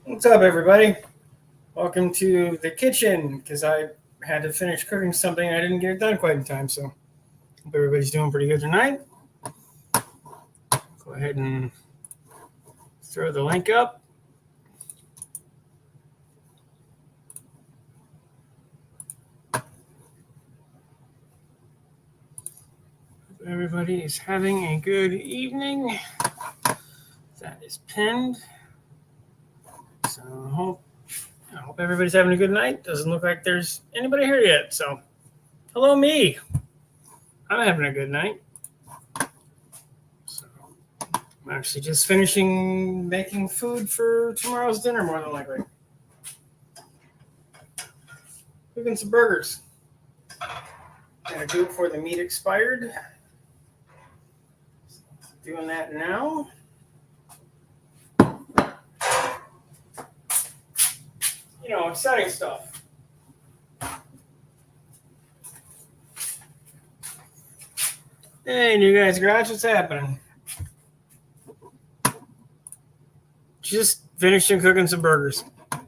What's up, everybody? Welcome to the kitchen because I had to finish cooking something. I didn't get it done quite in time, so hope everybody's doing pretty good tonight. Go ahead and throw the link up. Everybody is having a good evening. That is pinned. So I hope everybody's having a good night. Doesn't look like there's anybody here yet. So hello, me. I'm having a good night. So I'm actually just finishing making food for tomorrow's dinner, more than likely. Cooking some burgers. Gonna do it before the meat expired. Doing that now. You know, exciting stuff. Hey, New Guys Garage, what's happening? Just finishing cooking some burgers. I'm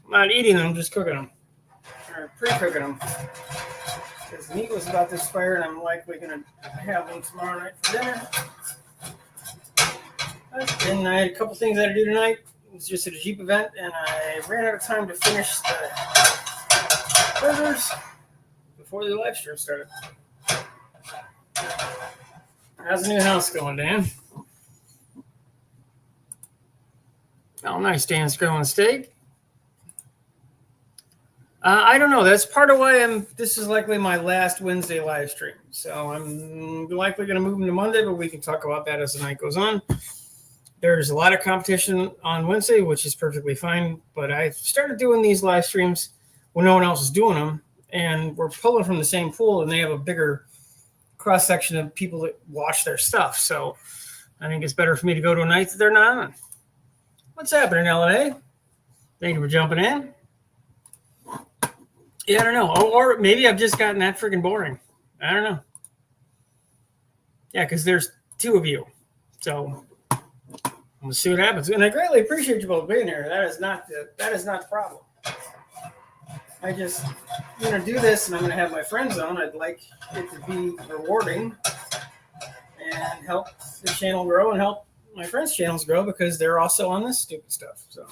not eating them, just cooking them. Or pre-cooking them. Because the meat was about to expire and I'm likely going to have them tomorrow night for dinner. And I had a couple things I had to do tonight. It was just at a Jeep event and I ran out of time to finish the burgers before the live stream started. How's the new house going, Dan? Oh, nice. Dan's grilling steak. I don't know. That's part of why this is likely my last Wednesday live stream. So I'm likely going to move them to Monday, but we can talk about that as the night goes on. There's a lot of competition on Wednesday, which is perfectly fine. But I started doing these live streams when no one else is doing them. And we're pulling from the same pool, and they have a bigger cross-section of people that watch their stuff. So I think it's better for me to go to a night that they're not on. What's happening, LA? Thank you for jumping in. Yeah, I don't know. Or maybe I've just gotten that freaking boring. I don't know. Yeah, because there's two of you. So we'll see what happens. And I greatly appreciate you both being here. That is not the problem. I just do this, and I'm going to have my friends on. I'd like it to be rewarding and help the channel grow and help my friends' channels grow because they're also on this stupid stuff. So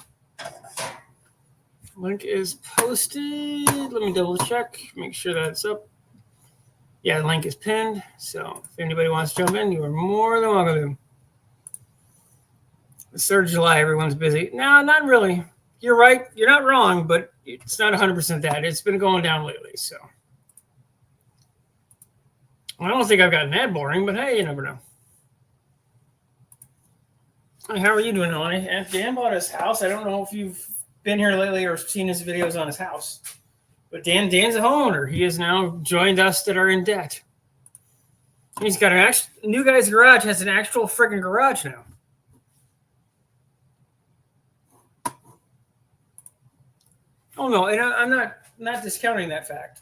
link is posted. Let me double check, make sure that's up. Yeah, the link is pinned. So if anybody wants to jump in, you are more than welcome to. The 3rd of July, everyone's busy. No, not really. You're right. You're not wrong, but it's not 100% that. It's been going down lately. So I don't think I've gotten that boring, but hey, you never know. Hey, how are you doing, Lonnie? Dan bought his house. I don't know if you've been here lately or seen his videos on his house, but Dan's a homeowner. He has now joined us that are in debt. He's got New Guys Garage has an actual freaking garage now. Oh no, and I'm not discounting that fact.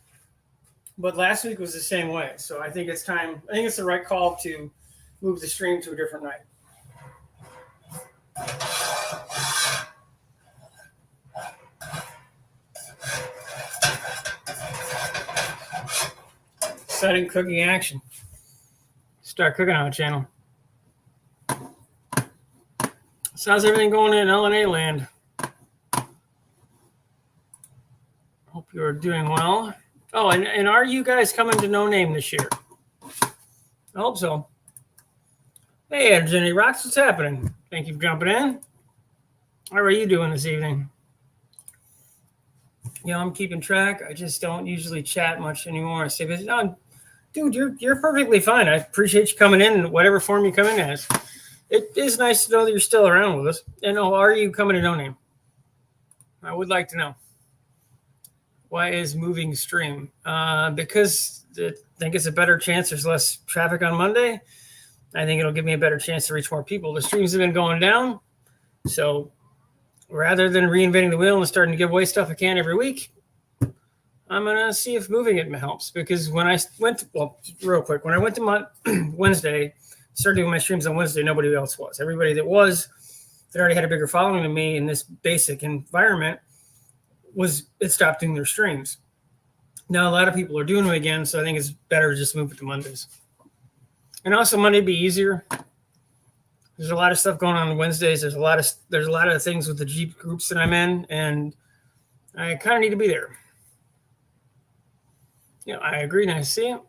But last week was the same way, so I think it's time. I think it's the right call to move the stream to a different night. Exciting cooking action. Start cooking on the channel. So how's everything going in LNA land? Hope you're doing well. Oh, and are you guys coming to No Name this year? I hope so. Hey, Jenny Rocks, what's happening? Thank you for jumping in. How are you doing this evening? I'm keeping track. I just don't usually chat much anymore. I say, dude, you're perfectly fine. I appreciate you coming in whatever form you come in as. It is nice to know that you're still around with us. And are you coming to No Name? I would like to know. Why is moving stream? Because I think it's a better chance. There's less traffic on Monday. I think it'll give me a better chance to reach more people. The streams have been going down. So rather than reinventing the wheel and starting to give away stuff I can every week, I'm going to see if moving it helps. Because when I went to Wednesday, started doing my streams on Wednesday, nobody else was. Everybody that was that already had a bigger following than me in this basic environment it stopped doing their streams. Now a lot of people are doing them again, so I think it's better to just move it to Mondays. And also Monday would be easier. There's a lot of stuff going on Wednesdays. There's a lot of things with the Jeep groups that I'm in, and I kind of need to be there. Yeah, I agree. Nice to see it.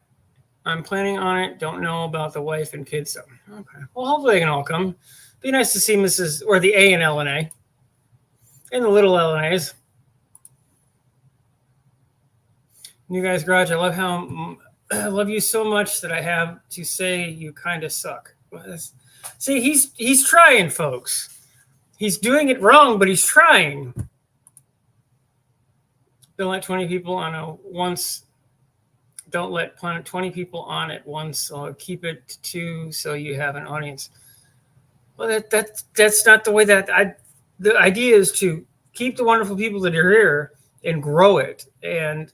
I'm planning on it. Don't know about the wife and kids. So, okay. Well, hopefully they can all come. Be nice to see Mrs. or the A and LNA and the little LNAs. You guys, garage. I love you so much that I have to say you kind of suck. See, he's trying, folks. He's doing it wrong, but he's trying. Don't let 20 people on a once. Don't let 20 people on at once. So keep it to 2 so you have an audience. Well, that's not the way the idea is to keep the wonderful people that are here and grow it. And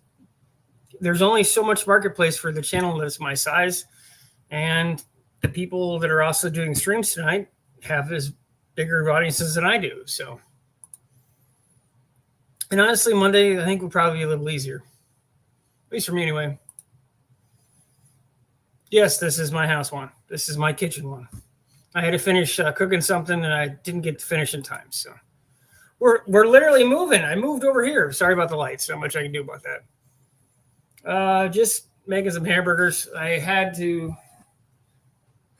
there's only so much marketplace for the channel that's my size. And the people that are also doing streams tonight have as bigger audiences than I do. So, and honestly, Monday, I think will probably be a little easier. At least for me anyway. Yes, this is my house one. This is my kitchen one. I had to finish cooking something and I didn't get to finish in time. So we're literally moving. I moved over here. Sorry about the lights. Not much I can do about that. Just making some hamburgers. I had to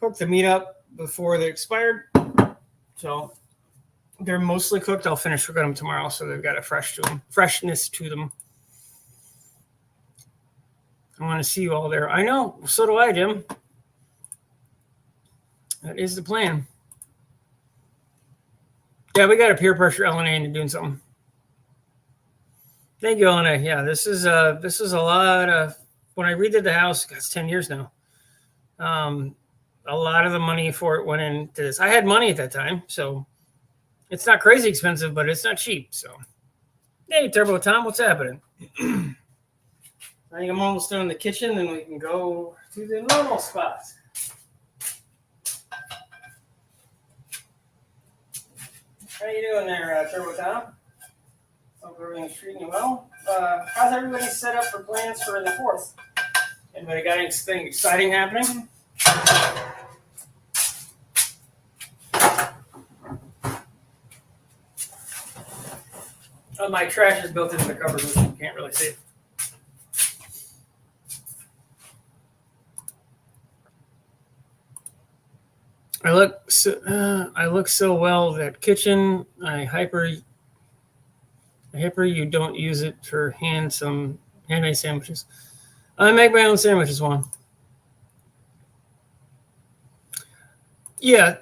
cook the meat up before they expired. So they're mostly cooked. I'll finish cooking them tomorrow. So they've got a freshness to them. I want to see you all there. I know. So do I, Jim. That is the plan. Yeah, we got a peer pressure LNA into doing something. Thank you, LNA. Yeah, this is a lot of, when I redid the house, it's 10 years now. A lot of the money for it went into this. I had money at that time, so it's not crazy expensive, but it's not cheap. So, hey, Turbo Tom, what's happening? I think I'm almost done in the kitchen, and we can go to the normal spot. How you doing there, Turbo Tom? Hope everything's treating you well. How's everybody set up for plans for the 4th? Anybody got anything exciting happening? Oh, my trash is built into the cupboard, which you can't really see. I look so well that kitchen. I hyper you don't use it for handmade sandwiches. I make my own sandwiches, Juan. Yeah,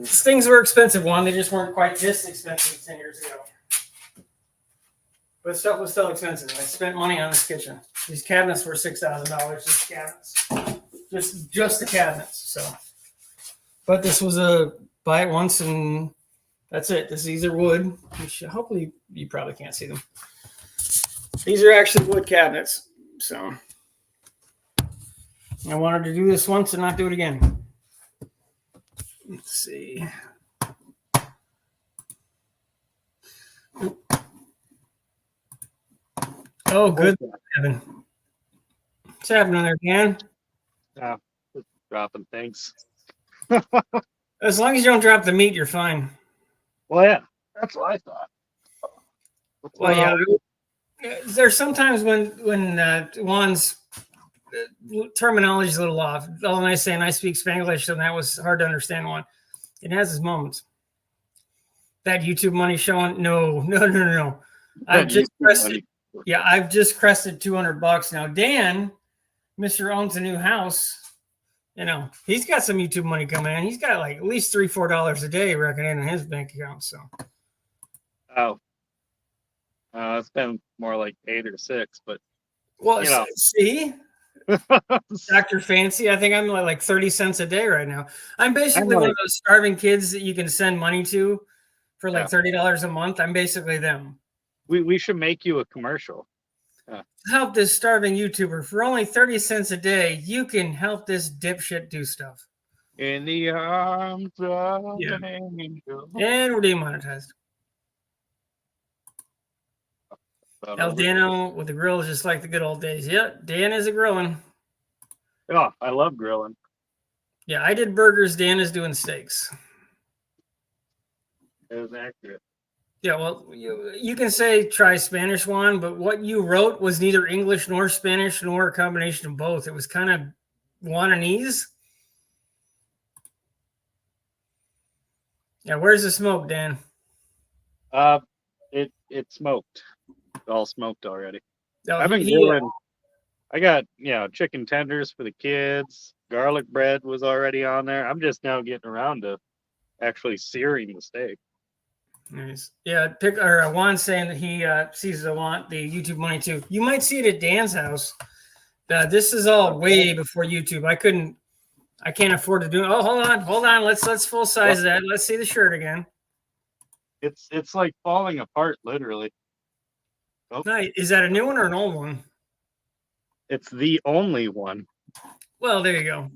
things were expensive, Juan. They just weren't quite this expensive 10 years ago. But stuff was still expensive. I spent money on this kitchen. These cabinets were $6,000. Just cabinets, just the cabinets. So. But this was a buy it once and that's it. These are wood. Hopefully you probably can't see them. These are actually wood cabinets. So I wanted to do this once and not do it again. Let's see. Oh, good. What's happening there, Dan? Just dropping things. As long as you don't drop the meat, you're fine. Well, yeah, that's what I thought. Well, yeah. There's sometimes when Juan's terminology is a little off. All I say, and I speak Spanglish, and that was hard to understand. One, it has its moments. That YouTube money showing? No. I've just crested. Yeah, I've just crested $200 now. Dan, Mr. owns a new house. You know, he's got some YouTube money coming in. He's got like at least $3-4 a day reckoning in his bank account. So, it's been more like 8 or 6, but well, you know. See, Dr. Fancy, I think I'm like 30 cents a day right now. I'm basically one of those starving kids that you can send money to for like $30 a month. I'm basically them. We should make you a commercial. Help this starving YouTuber for only 30 cents a day. You can help this dipshit do stuff. In the arms of Yeah. an angel. And we're demonetized. About El over. Dano with the grill is just like the good old days. Yeah, Dan is a grilling. Oh, I love grilling. Yeah, I did burgers. Dan is doing steaks. It was accurate. Yeah, well, you can say try Spanish one, but what you wrote was neither English nor Spanish nor a combination of both. It was kind of Guanese. Yeah, where's the smoke, Dan? It smoked. All smoked already. Oh, I've been grilling. I got chicken tenders for the kids. Garlic bread was already on there. I'm just now getting around to actually searing the steak. Nice. Yeah, Juan's saying that he sees the YouTube money too. You might see it at Dan's house. This is all way before YouTube. I can't afford to do it. Oh, hold on. Let's full size that. Let's see the shirt again. It's like falling apart, literally. Oh. Nice. Is that a new one or an old one? It's the only one. Well, there you go.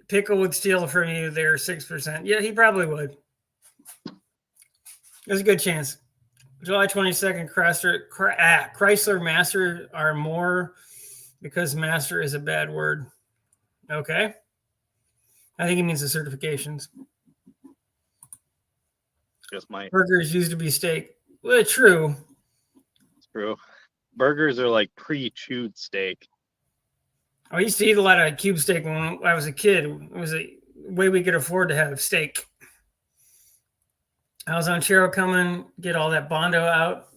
Pickle would steal from you there 6%. Yeah, he probably would. There's a good chance. July 22nd, Chrysler Master are more because Master is a bad word. Okay. I think it means the certifications. Just my burgers used to be steak. Well, true. It's true. Burgers are like pre-chewed steak. I used to eat a lot of cube steak when I was a kid. It was a way we could afford to have steak. I was on Chero coming, get all that Bondo out,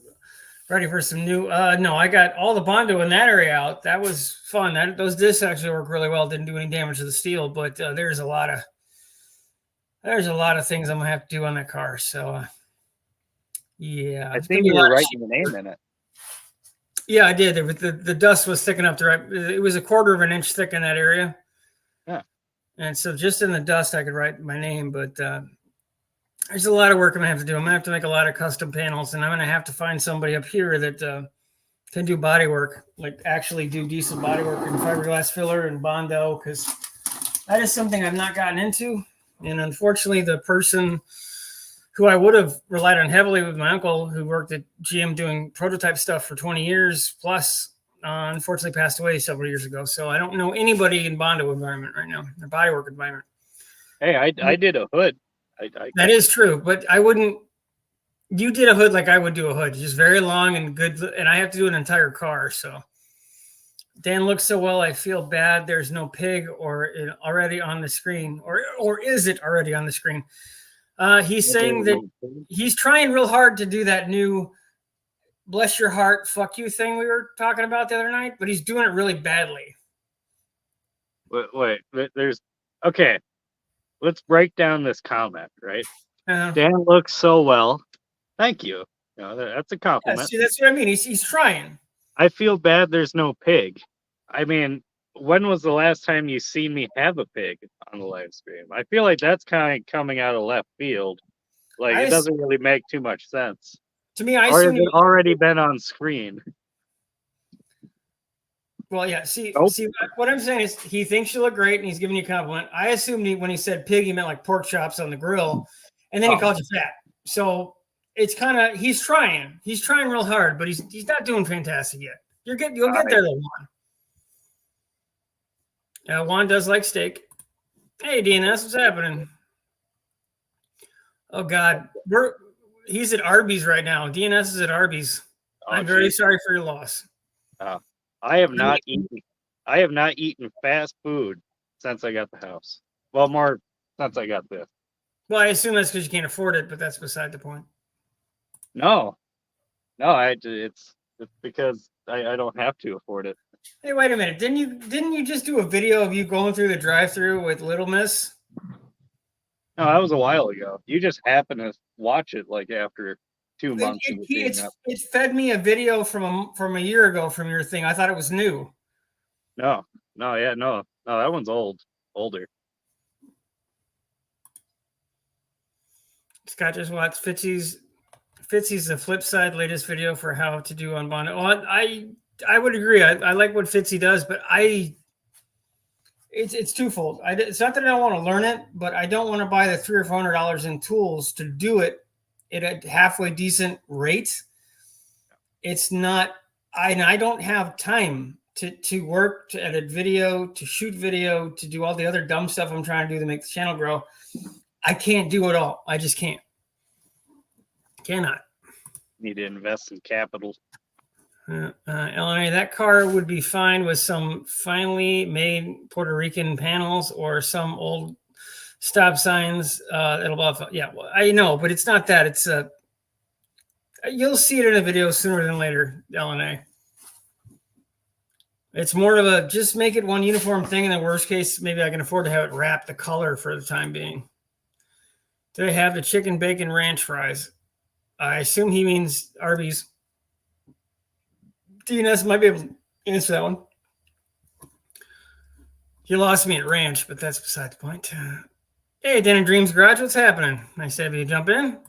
ready for some new. No, I got all the Bondo in that area out. That was fun. Those discs actually work really well. Didn't do any damage to the steel, but there's a lot of things I'm gonna have to do on that car. So, yeah, I think you were writing the name in it. Yeah, I did. The dust was thick enough to write. It was a quarter of an inch thick in that area. Yeah. And so just in the dust, I could write my name. But there's a lot of work I'm going to have to do. I'm going to have to make a lot of custom panels. And I'm going to have to find somebody up here that can do body work, like actually do decent body work in fiberglass filler and Bondo, because that is something I've not gotten into. And unfortunately, the person who I would have relied on heavily with my uncle, who worked at GM doing prototype stuff for 20 years plus, unfortunately passed away several years ago. So I don't know anybody in Bondo environment right now, or bodywork environment. Hey, I did a hood. That is true, but I wouldn't. You did a hood like I would do a hood, just very long and good, and I have to do an entire car. So Dan looks so well, I feel bad. There's no pig or already on the screen, or is it already on the screen? He's saying that he's trying real hard to do that new bless your heart, fuck you thing we were talking about the other night, but he's doing it really badly. Wait, there's okay. Let's break down this comment, right? Dan looks so well. Thank you. That's a compliment. Yeah, see, that's what I mean. He's trying. I feel bad there's no pig. I mean, when was the last time you seen me have a pig on the live stream? I feel like that's kind of coming out of left field. Like, it doesn't really make too much sense. To me, I or assume has it already been on screen? Well, yeah. See, what I'm saying is he thinks you look great and he's giving you a compliment. I assumed when he said pig, he meant like pork chops on the grill, and then he called you fat. So it's kind of he's trying real hard, but he's not doing fantastic yet. You'll get there, though, Juan. Juan does like steak. Hey, DNS, what's happening? Oh God, he's at Arby's right now. DNS is at Arby's. I'm very sorry for your loss. I have not eaten fast food since I got the house. Well, more since I got this. Well, I assume that's because you can't afford it, but that's beside the point. No, it's because I don't have to afford it. Hey, wait a minute! Didn't you just do a video of you going through the drive-thru with Little Miss? No, that was a while ago. You just happened to watch it like after 2 months. It fed me a video from a year ago from your thing. I thought it was new. No, that one's older. Scott just watched Fitzy's the flip side latest video for how to do on Bondo. Oh, I would agree. I like what Fitzy does, but I It's twofold. It's not that I don't want to learn it, but I don't want to buy the $300 or $400 in tools to do it at a halfway decent rate. It's not. I don't have time to work, to edit video, to shoot video, to do all the other dumb stuff I'm trying to do to make the channel grow. I can't do it all. I just can't. Cannot. Need to invest in capital. LNA, that car would be fine with some finely made Puerto Rican panels or some old stop signs. Yeah, well, I know, but it's not that. It's you'll see it in a video sooner than later, LNA. It's more of a just make it one uniform thing. In the worst case, maybe I can afford to have it wrap the color for the time being. Do they have the chicken bacon ranch fries? I assume he means Arby's. DNS might be able to answer that one. You lost me at ranch, but that's beside the point. Hey, Dan and Dreams Garage, what's happening? Nice to have you jump in.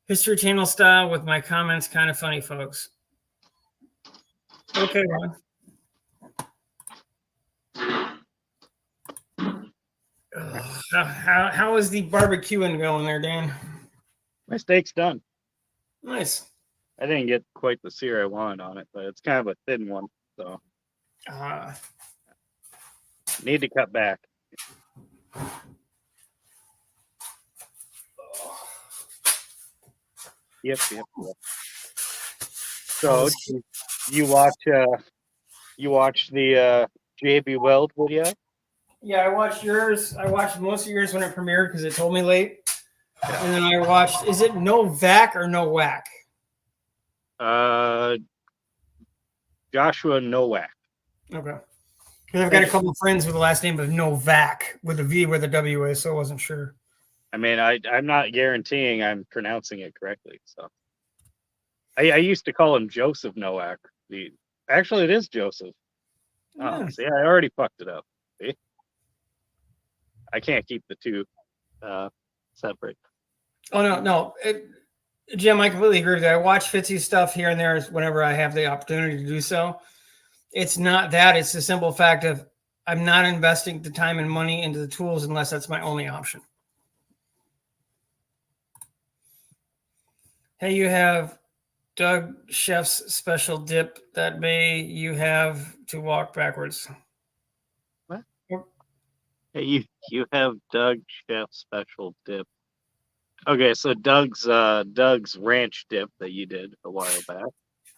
History Channel style with my comments, kind of funny, folks. Okay, Ron. How is the barbecuing going there, Dan? My steak's done. Nice. I didn't get quite the sear I wanted on it, but it's kind of a thin one, so need to cut back. Yep. So you watch the JB Weld video? Yeah, I watched yours. I watched most of yours when it premiered because it told me late. Yeah. And then I watched, is it no vac or no whack? Joshua Nowak. Okay. Because I've got a couple of friends with the last name of Novak with a V where the W is, so I wasn't sure. I mean, I'm not guaranteeing I'm pronouncing it correctly. So I used to call him Joseph Nowak. Actually, it is Joseph. Oh, see, I already fucked it up. See? I can't keep the two separate. Oh, no. Jim, I completely agree with that. I watch Fitzy's stuff here and there whenever I have the opportunity to do so. It's not that. It's the simple fact of I'm not investing the time and money into the tools unless that's my only option. Hey, you have Doug Chef's special dip that you have to walk backwards. What? Hey, you have Doug Chef's special dip. Okay, so Doug's ranch dip that you did a while back.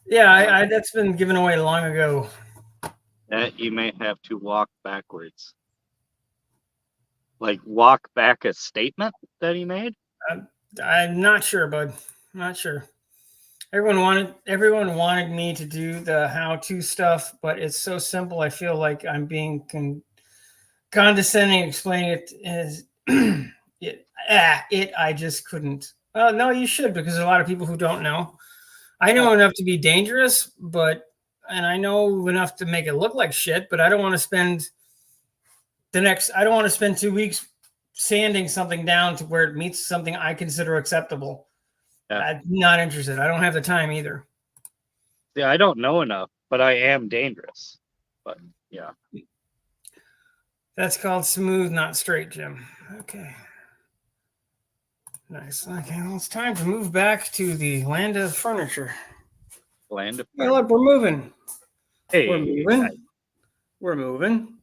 Yeah, that's been given away long ago. That you may have to walk backwards. Like walk back a statement that he made? I'm not sure, bud. Not sure. Everyone wanted me to do the how-to stuff, but it's so simple. I feel like I'm being condescending explaining it as I just couldn't. No, you should, because there's a lot of people who don't know. I know enough to be dangerous, and I know enough to make it look like shit, but I don't want to spend I don't want to spend 2 weeks sanding something down to where it meets something I consider acceptable. Yeah. I'm not interested. I don't have the time either. Yeah, I don't know enough, but I am dangerous. But yeah. That's called smooth, not straight, Jim. Okay. Nice. Okay, well, it's time to move back to the land of furniture. Land of furniture. Hey, look, we're moving. Hey. We're moving.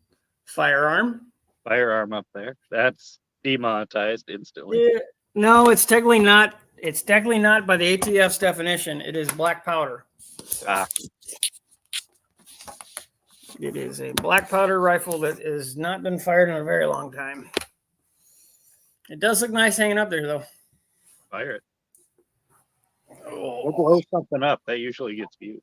Firearm up there. That's demonetized instantly. Yeah. No, it's technically not. It's technically not by the ATF's definition. It is black powder. It is a black powder rifle that has not been fired in a very long time. It does look nice hanging up there, though. Fire it. We'll blow something up. That usually gets views.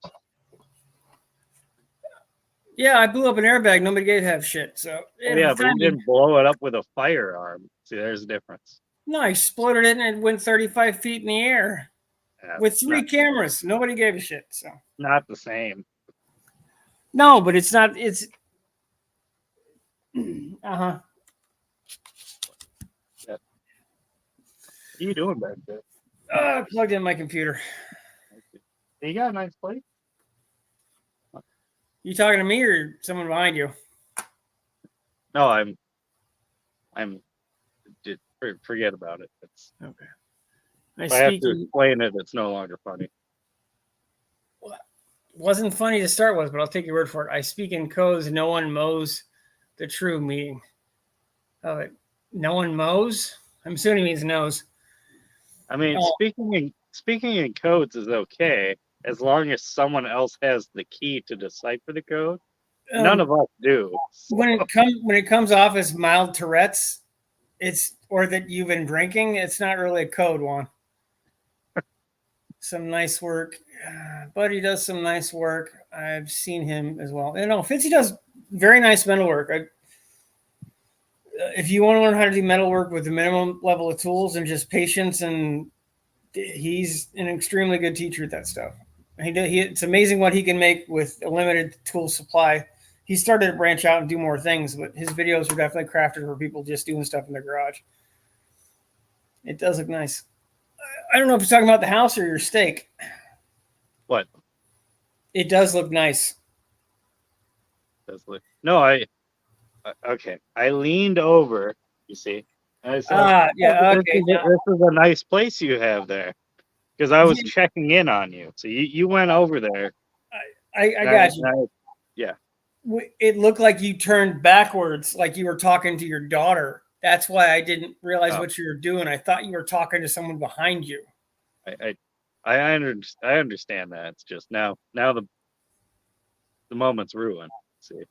Yeah, I blew up an airbag. Nobody gave half shit. So yeah, but you didn't blow it up with a firearm. See, there's a difference. No, I exploded it and it went 35 feet in the air with 3 cameras. Nobody gave a shit. So not the same. No, but it's not. It's Yeah. What are you doing back there? I plugged in my computer. You got a nice place. You talking to me or someone behind you? No, I'm just forget about it. It's Okay. if I have to explain it, it's no longer funny. Wasn't funny to start with, but I'll take your word for it. I speak in codes. No one mows the true meaning of it. No one mows. I'm assuming he means knows. I mean, speaking in codes is okay as long as someone else has the key to decipher the code. None of us do. So. When it comes off as mild Tourette's, or that you've been drinking, it's not really a code one. Some nice work. Buddy does some nice work. I've seen him as well. Fitzy does very nice metal work. If you want to learn how to do metal work with the minimum level of tools and just patience, and he's an extremely good teacher at that stuff. It's amazing what he can make with a limited tool supply. He started to branch out and do more things, but his videos are definitely crafted for people just doing stuff in their garage. It does look nice. I don't know if you're talking about the house or your steak. What? It does look nice. No, okay. I leaned over, you see. I said, yeah, okay. This is a nice place you have there. Because I was checking in on you. So you went over there. I got you. Yeah. It looked like you turned backwards, like you were talking to your daughter. That's why I didn't realize what you were doing. I thought you were talking to someone behind you. I understand that. It's just now the moment's ruined. See.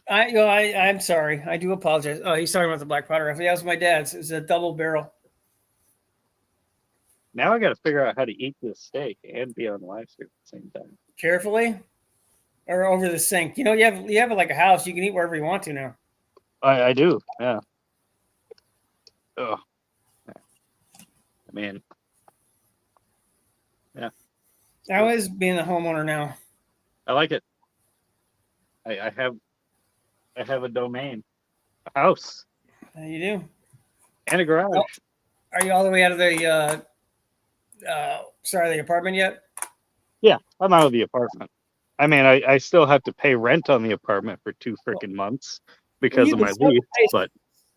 I'm sorry. I do apologize. Oh, he's talking about the black powder rifle. Yeah, it was my dad's. It was a double barrel. Now I got to figure out how to eat this steak and be on live stream at the same time. Carefully, or over the sink. You have like a house. You can eat wherever you want to now. I do. Yeah. Oh. I mean. Yeah. How is being a homeowner now? I like it. I have a domain, a house. You do. And a garage. Oh, are you all the way out of the the apartment yet? Yeah, I'm out of the apartment. I mean, I still have to pay rent on the apartment for 2 freaking months because of my lease, but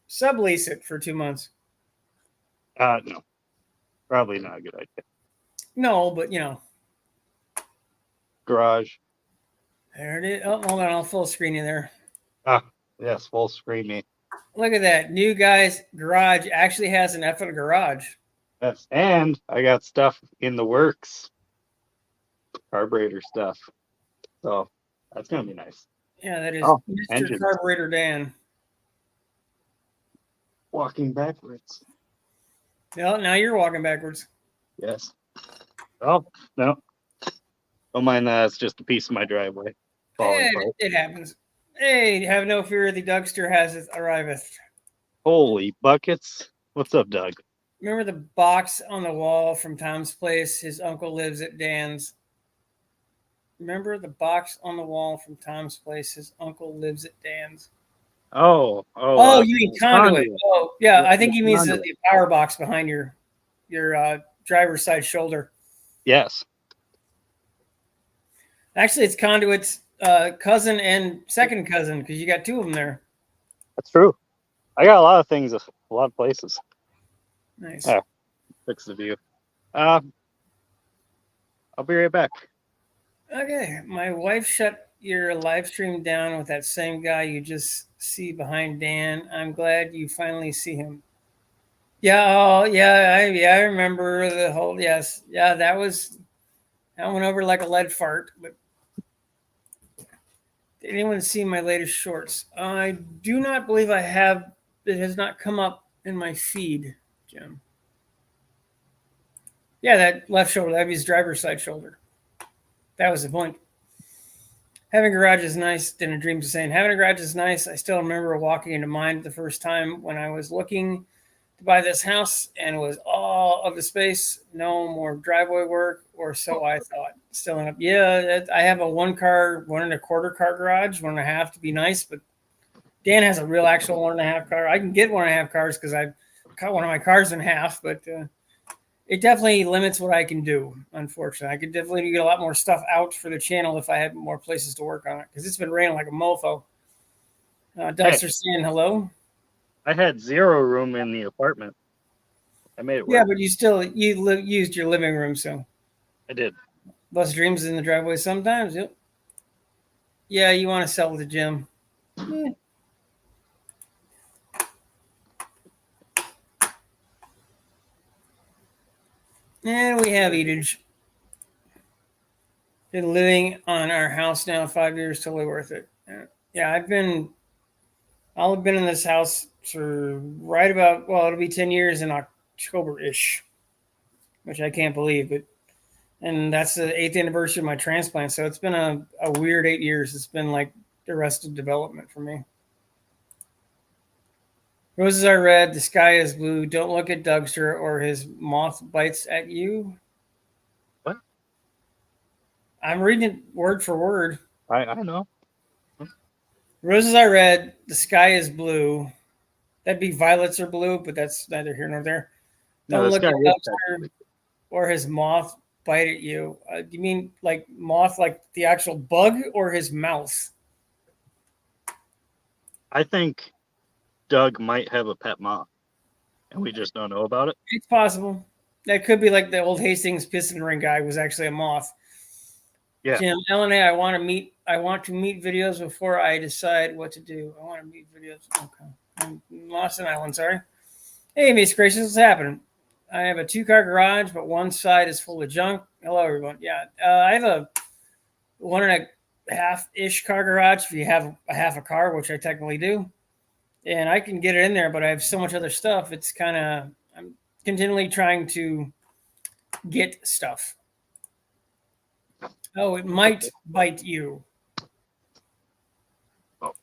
sublease it for 2 months. No, probably not a good idea. No, but garage. There it is. Oh, hold on, I'll full screen you there. Yes, full screen me. Look at that. New guy's garage actually has an effing garage. Yes, and I got stuff in the works. Carburetor stuff. So that's gonna be nice. Yeah, that is Mr. Engines. Carburetor Dan. Walking backwards. No, now you're walking backwards. Yes. Oh, no. Don't mind that. It's just a piece of my driveway. It happens. Hey, have no fear. The Dougster has arriveth. Holy buckets. What's up, Doug? Remember the box on the wall from Tom's place? His uncle lives at Dan's. Remember the box on the wall from Tom's place? His uncle lives at Dan's. Oh, you mean conduit. Oh, yeah. I think he means the power box behind your driver's side shoulder. Yes. Actually, it's conduit's cousin and second cousin because you got 2 of them there. That's true. I got a lot of things, a lot of places. Nice. Fix the view. I'll be right back. Okay. My wife shut your live stream down with that same guy you just see behind Dan. I'm glad you finally see him. Yeah. Oh, yeah. I remember the whole. Yes. Yeah. That went over like a lead fart. But did anyone see my latest shorts? I do not believe I have. It has not come up in my feed, Jim. Yeah, that left shoulder. That'd be his driver's side shoulder. That was the point. Having a garage is nice. Dinner Dreams is saying, having a garage is nice. I still remember walking into mine the first time when I was looking to buy this house and it was all of the space. No more driveway work, or so I thought. Still end up, I have a 1-car, 1 1/4 car garage, 1.5 to be nice, but Dan has a real actual 1.5 car. I can get 1.5 cars because I've cut one of my cars in half, but it definitely limits what I can do, unfortunately. I could definitely get a lot more stuff out for the channel if I had more places to work on it, because it's been raining like a mofo. Duster saying hello. I had 0 room in the apartment. I made it work. Yeah, but you used your living room, so I did. Bus Dreams in the driveway sometimes. Yep. Yeah, you want to sell the gym. Yeah. And we have eatage. Been living on our house now 5 years, totally worth it. Yeah, I'll have been in this house for right about, well, it'll be 10 years in October-ish, which I can't believe, and that's the 8th anniversary of my transplant. So it's been a weird 8 years. It's been like arrested development for me. Roses are red, the sky is blue. Don't look at Dougster or his moth bites at you. What? I'm reading it word for word. I know. Roses are red, the sky is blue. That'd be violets or blue, but that's neither here nor there. No, Don't look at is Dougster or his moth bite at you. Do you mean like moth, like the actual bug, or his mouth? I think Doug might have a pet moth, and we just don't know about it. It's possible. That could be like the old Hastings piston ring guy was actually a moth. Yeah. Jim, LNA, I want to meet videos before I decide what to do. I want to meet videos. Okay. I'm Lost in Island, sorry. Hey, Miss Gracious, what's happening? I have a 2-car garage, but one side is full of junk. Hello, everyone. Yeah, I have a 1.5-ish car garage if you have a half a car, which I technically do. And I can get it in there, but I have so much other stuff. It's kind of, I'm continually trying to get stuff. Oh, it might bite you. Oh.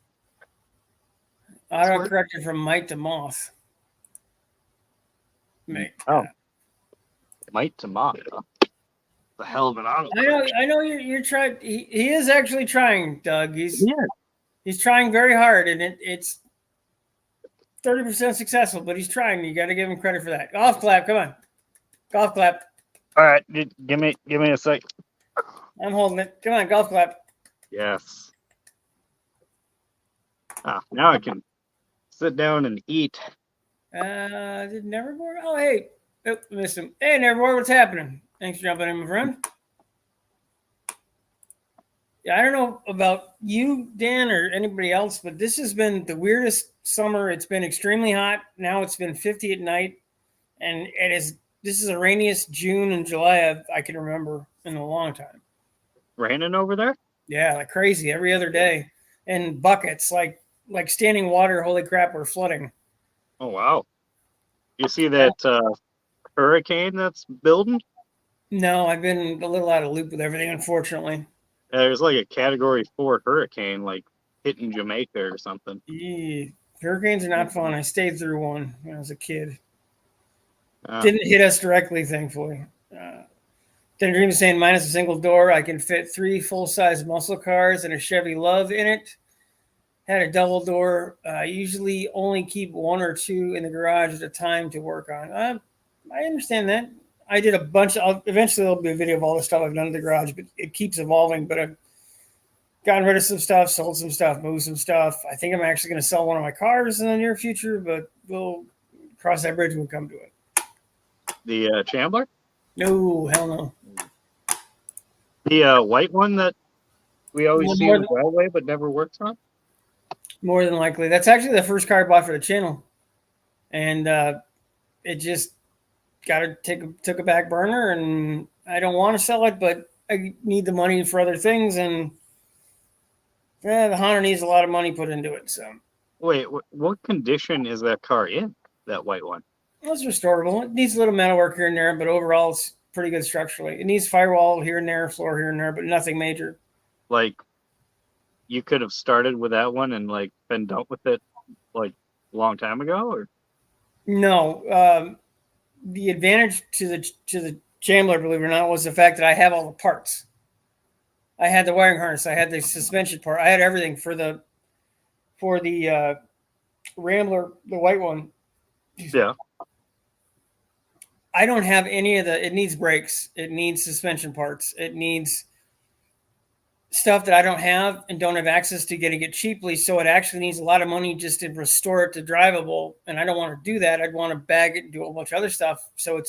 Auto corrected from mite to moth. Oh. Mite to moth. The hell of an auto. I know you're trying. He is actually trying, Doug. He's trying very hard, and it's 30% successful, but he's trying. You got to give him credit for that. Golf clap, come on, golf clap. All right, give me a sec. I'm holding it. Come on, golf clap. Yes. Now I can sit down and eat. Did Nevermore? Oh, hey, missed him. Hey, Nevermore, what's happening? Thanks for jumping in, my friend. Yeah, I don't know about you, Dan, or anybody else, but this has been the weirdest summer. It's been extremely hot. Now it's been 50 at night, and this is the rainiest June and July I can remember in a long time. Raining over there? Yeah, like crazy every other day, and buckets like standing water. Holy crap, we're flooding. Oh wow! You see that hurricane that's building? No, I've been a little out of loop with everything, unfortunately. There's like a Category 4 hurricane, like hitting Jamaica or something. Hurricanes are not fun. I stayed through one when I was a kid. Didn't hit us directly, thankfully. Then Dream is saying, minus a single door, I can fit 3 full-size muscle cars and a Chevy Love in it. Had a double door. Usually only keep 1 or 2 in the garage at a time to work on. I understand that. I did a bunch of, eventually there'll be a video of all the stuff I've done in the garage, but it keeps evolving. But I've gotten rid of some stuff, sold some stuff, moved some stuff. I think I'm actually going to sell one of my cars in the near future, but we'll cross that bridge when we come to it. The Chandler? No, hell no. The white one that we always see in the driveway but never works on? More than likely. That's actually the first car I bought for the channel. And it just took a back burner, and I don't want to sell it, but I need the money for other things, and the Honda needs a lot of money put into it. So, wait, what condition is that car in? That white one? It's restorable. It needs a little metal work here and there, but overall, it's pretty good structurally. It needs firewall here and there, floor here and there, but nothing major. Like, you could have started with that one and like been done with it like a long time ago, or no? The advantage to the Chandler, believe it or not, was the fact that I have all the parts. I had the wiring harness, I had the suspension part, I had everything for the Rambler, the white one. Yeah. I don't have any of it needs brakes, it needs suspension parts, it needs stuff that I don't have and don't have access to getting it cheaply. So it actually needs a lot of money just to restore it to drivable. And I don't want to do that. I'd want to bag it and do a bunch of other stuff. So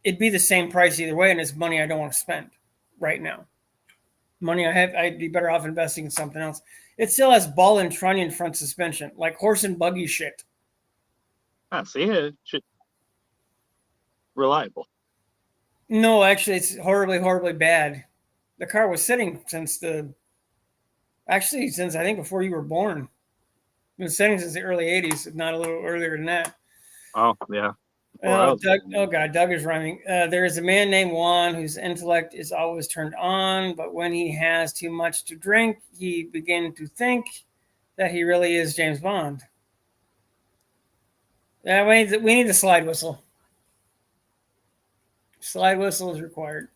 it'd be the same price either way. And it's money I don't want to spend right now. Money I have, I'd be better off investing in something else. It still has ball and trunnion front suspension, like horse and buggy shit. See it. Reliable. No, actually, it's horribly, horribly bad. The car was sitting since I think before you were born. It was sitting since the early 80s, if not a little earlier than that. Oh, yeah. Doug is rhyming. There is a man named Juan whose intellect is always turned on, but when he has too much to drink, he begins to think that he really is James Bond. Yeah, we need a slide whistle. Slide whistle is required.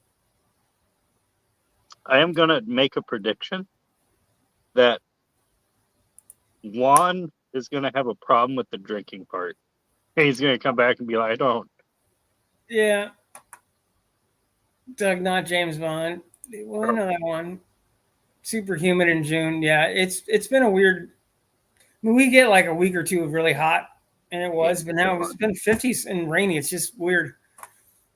I am going to make a prediction that Juan is going to have a problem with the drinking part. He's going to come back and be like, I don't. Yeah. Doug, not James Bond. Well, another one. Superhuman in June. Yeah, it's been a weird. I mean, we get like a week or two of really hot, and it was, but now it's been 50s and rainy. It's just weird.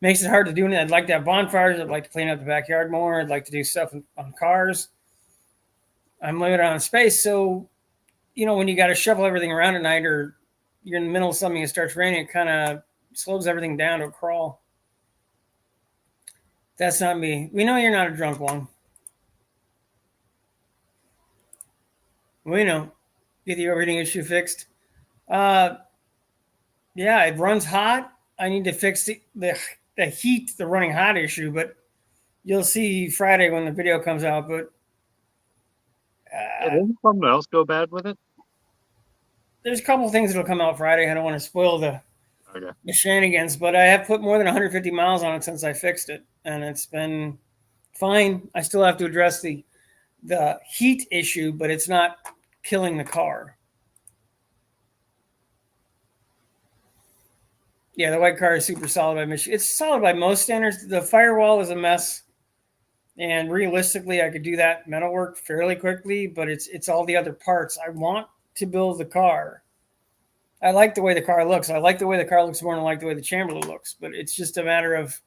Makes it hard to do anything. I'd like to have bonfires. I'd like to clean up the backyard more. I'd like to do stuff on cars. I'm limited on space, so when you got to shovel everything around at night, or you're in the middle of something and it starts raining, it kind of slows everything down to a crawl. That's not me. We know you're not a drunk one. We know. Get the overheating issue fixed. Yeah, it runs hot. I need to fix the heat, the running hot issue, but you'll see Friday when the video comes out. But didn't something else go bad with it? There's a couple of things that'll come out Friday. I don't want to spoil the shenanigans, but I have put more than 150 miles on it since I fixed it, and it's been fine. I still have to address the heat issue, but it's not killing the car. Yeah, the white car is super solid by Michigan. It's solid by most standards. The firewall is a mess, and realistically, I could do that metalwork fairly quickly. But it's all the other parts. I want to build the car. I like the way the car looks. I like the way the car looks more than I like the way the Chamberlain looks. But it's just a matter of,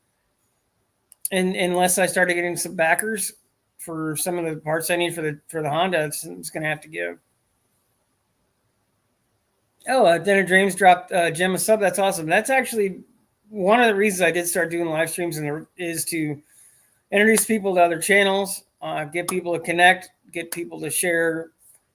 and unless I started getting some backers for some of the parts I need for the Honda, it's going to have to give. Oh, Dinner Dreams dropped Gem a sub. That's awesome. That's actually one of the reasons I did start doing live streams, is to introduce people to other channels, get people to connect, get people to share,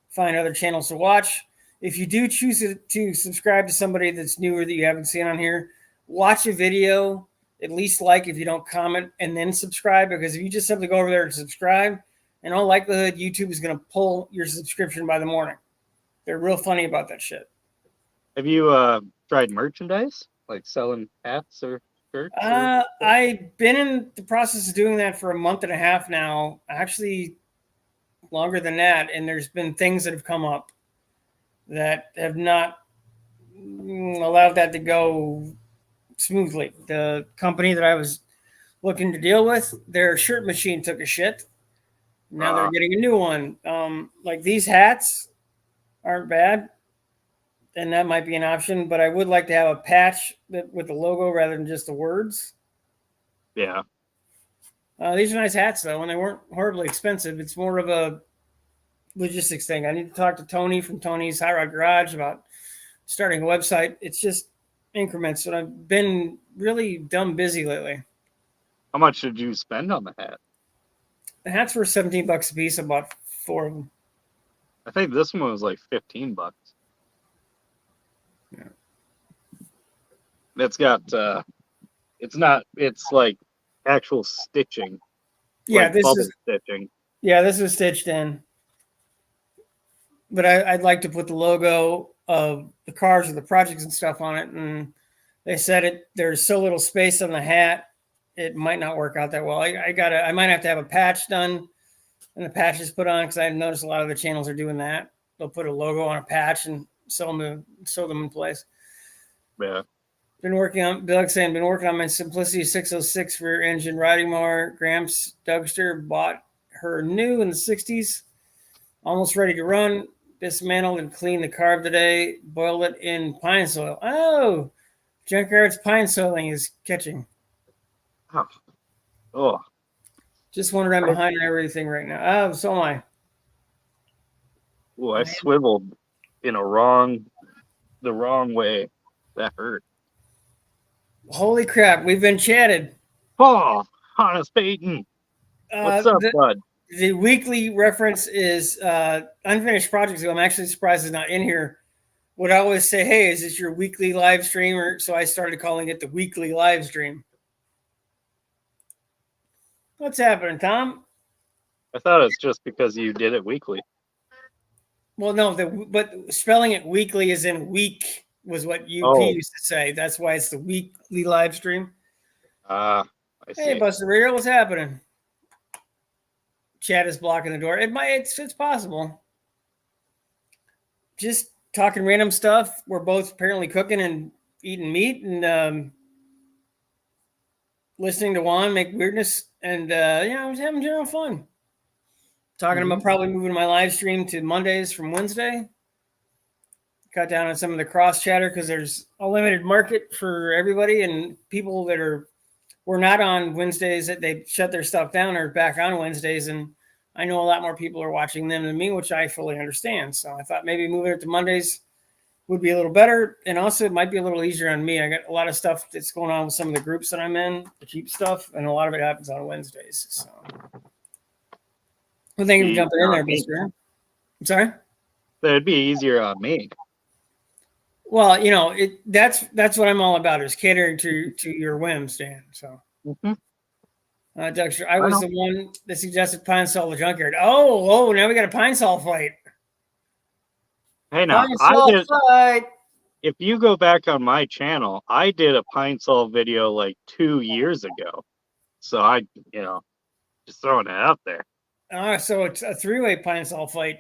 find other channels to watch. If you do choose to subscribe to somebody that's newer that you haven't seen on here, watch a video, at least like if you don't comment, and then subscribe, because if you just simply go over there and subscribe, in all likelihood, YouTube is going to pull your subscription by the morning. They're real funny about that shit. Have you tried merchandise, like selling hats or shirts? I've been in the process of doing that for a month and a half now, actually longer than that. And there's been things that have come up that have not allowed that to go smoothly. The company that I was looking to deal with, their shirt machine took a shit. Now they're getting a new one. Like these hats aren't bad, and that might be an option, but I would like to have a patch with the logo rather than just the words. Yeah. These are nice hats, though, and they weren't horribly expensive. It's more of a logistics thing. I need to talk to Tony from Tony's High Rod Garage about starting a website. It's just increments, and I've been really dumb busy lately. How much did you spend on the hat? The hats were $17 a piece. I bought 4 of them. I think this one was like $15. Yeah. It's got it's like actual stitching. Yeah, like this is stitching. Yeah, this is stitched in. But I'd like to put the logo of the cars or the projects and stuff on it. And they said there's so little space on the hat, it might not work out that well. I might have to have a patch done and the patch is put on, because I noticed a lot of the channels are doing that. They'll put a logo on a patch and sew them in place. Yeah. Been working on my Simplicity 606 rear engine riding mower. Gramps Dougster bought her new in the 60s, almost ready to run. Dismantled and cleaned the carb today. Boiled it in pine soil. Oh, Junkyard's pine soiling is catching. Oh, Just wondering, I'm behind on everything right now. Oh, so am I. oh, I swiveled in the wrong way. That hurt. Holy crap, we've been chatted. Oh, Honest Peyton. What's up, bud? The weekly reference is Unfinished Projects. I'm actually surprised it's not in here. Would I always say, hey, is this your weekly live stream? Or so I started calling it the weekly live stream. What's happening, Tom? I thought it's just because you did it weekly. Well, no, but spelling it weekly is in week was what UP used to say. That's why it's the weekly live stream. I see. Hey, Buster Reader, what's happening? Chat is blocking the door. It's possible. Just talking random stuff. We're both apparently cooking and eating meat and listening to Juan make weirdness. And I was having general fun. Talking about probably moving my live stream to Mondays from Wednesday. Cut down on some of the cross chatter because there's a limited market for everybody, and people that were not on Wednesdays that they shut their stuff down are back on Wednesdays. And I know a lot more people are watching them than me, which I fully understand. So I thought maybe moving it to Mondays would be a little better. And also it might be a little easier on me. I got a lot of stuff that's going on with some of the groups that I'm in, the cheap stuff, and a lot of it happens on Wednesdays. So well, thank you for jumping in there, Mr. I'm sorry? That'd be easier on me. Well, that's what I'm all about is catering to your whims, Dan. So Dexter, I was the one that suggested pine sol the junkyard. Oh, now we got a pine sol fight. Hey, now if you go back on my channel, I did a pine sol video like 2 years ago. So I, just throwing it out there. So it's a 3-way pine sol fight.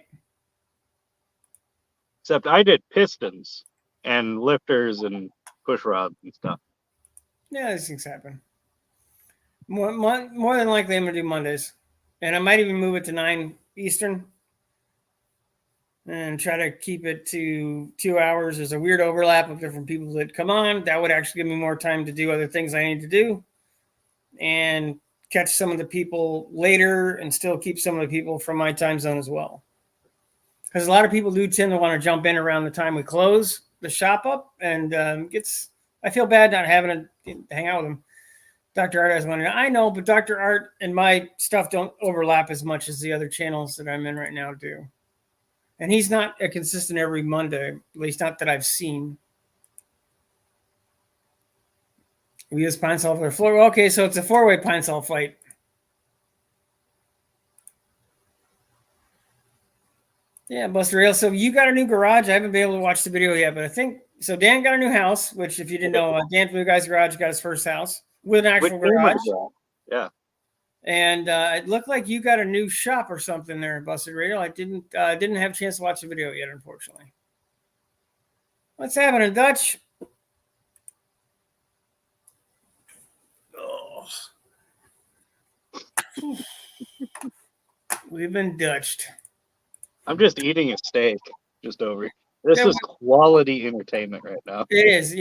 Except I did pistons and lifters and push rods and stuff. Yeah, these things happen. More than likely, I'm going to do Mondays. And I might even move it to 9 Eastern and try to keep it to 2 hours. There's a weird overlap of different people that come on. That would actually give me more time to do other things I need to do and catch some of the people later and still keep some of the people from my time zone as well. Because a lot of people do tend to want to jump in around the time we close the shop up, and I feel bad not having to hang out with them. Dr. Art has one. I know, but Dr. Art and my stuff don't overlap as much as the other channels that I'm in right now do. And he's not a consistent every Monday, at least not that I've seen. We use pine sol for the floor. Okay, so it's a 4-way pine sol fight. Yeah, Buster Rail. So you got a new garage. I haven't been able to watch the video yet, but I think so. Dan got a new house, which if you didn't know, Dan Blue Guy's Garage got his first house with an actual garage. Yeah. And it looked like you got a new shop or something there, Busted Radio. I didn't have a chance to watch the video yet, unfortunately. What's happening, Dutch? Oh. We've been Dutched. I'm just eating a steak just over. This is quality entertainment right now. It is.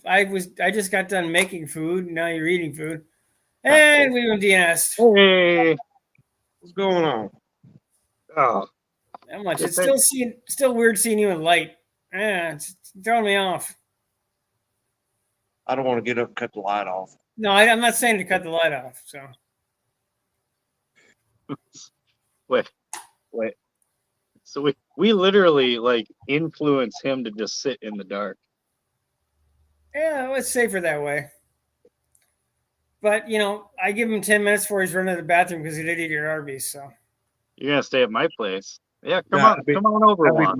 I just got done making food. Now you're eating food. And we went DNS. Hey, what's going on? Oh, how much? It's still weird seeing you in light. It's throwing me off. I don't want to get up and cut the light off. No, I'm not saying to cut the light off. So. Wait. So we literally influence him to just sit in the dark. Yeah, it's safer that way. But I give him 10 minutes before he's running to the bathroom because he did eat your Arby's. So you're gonna stay at my place. Yeah, come on over, Juan.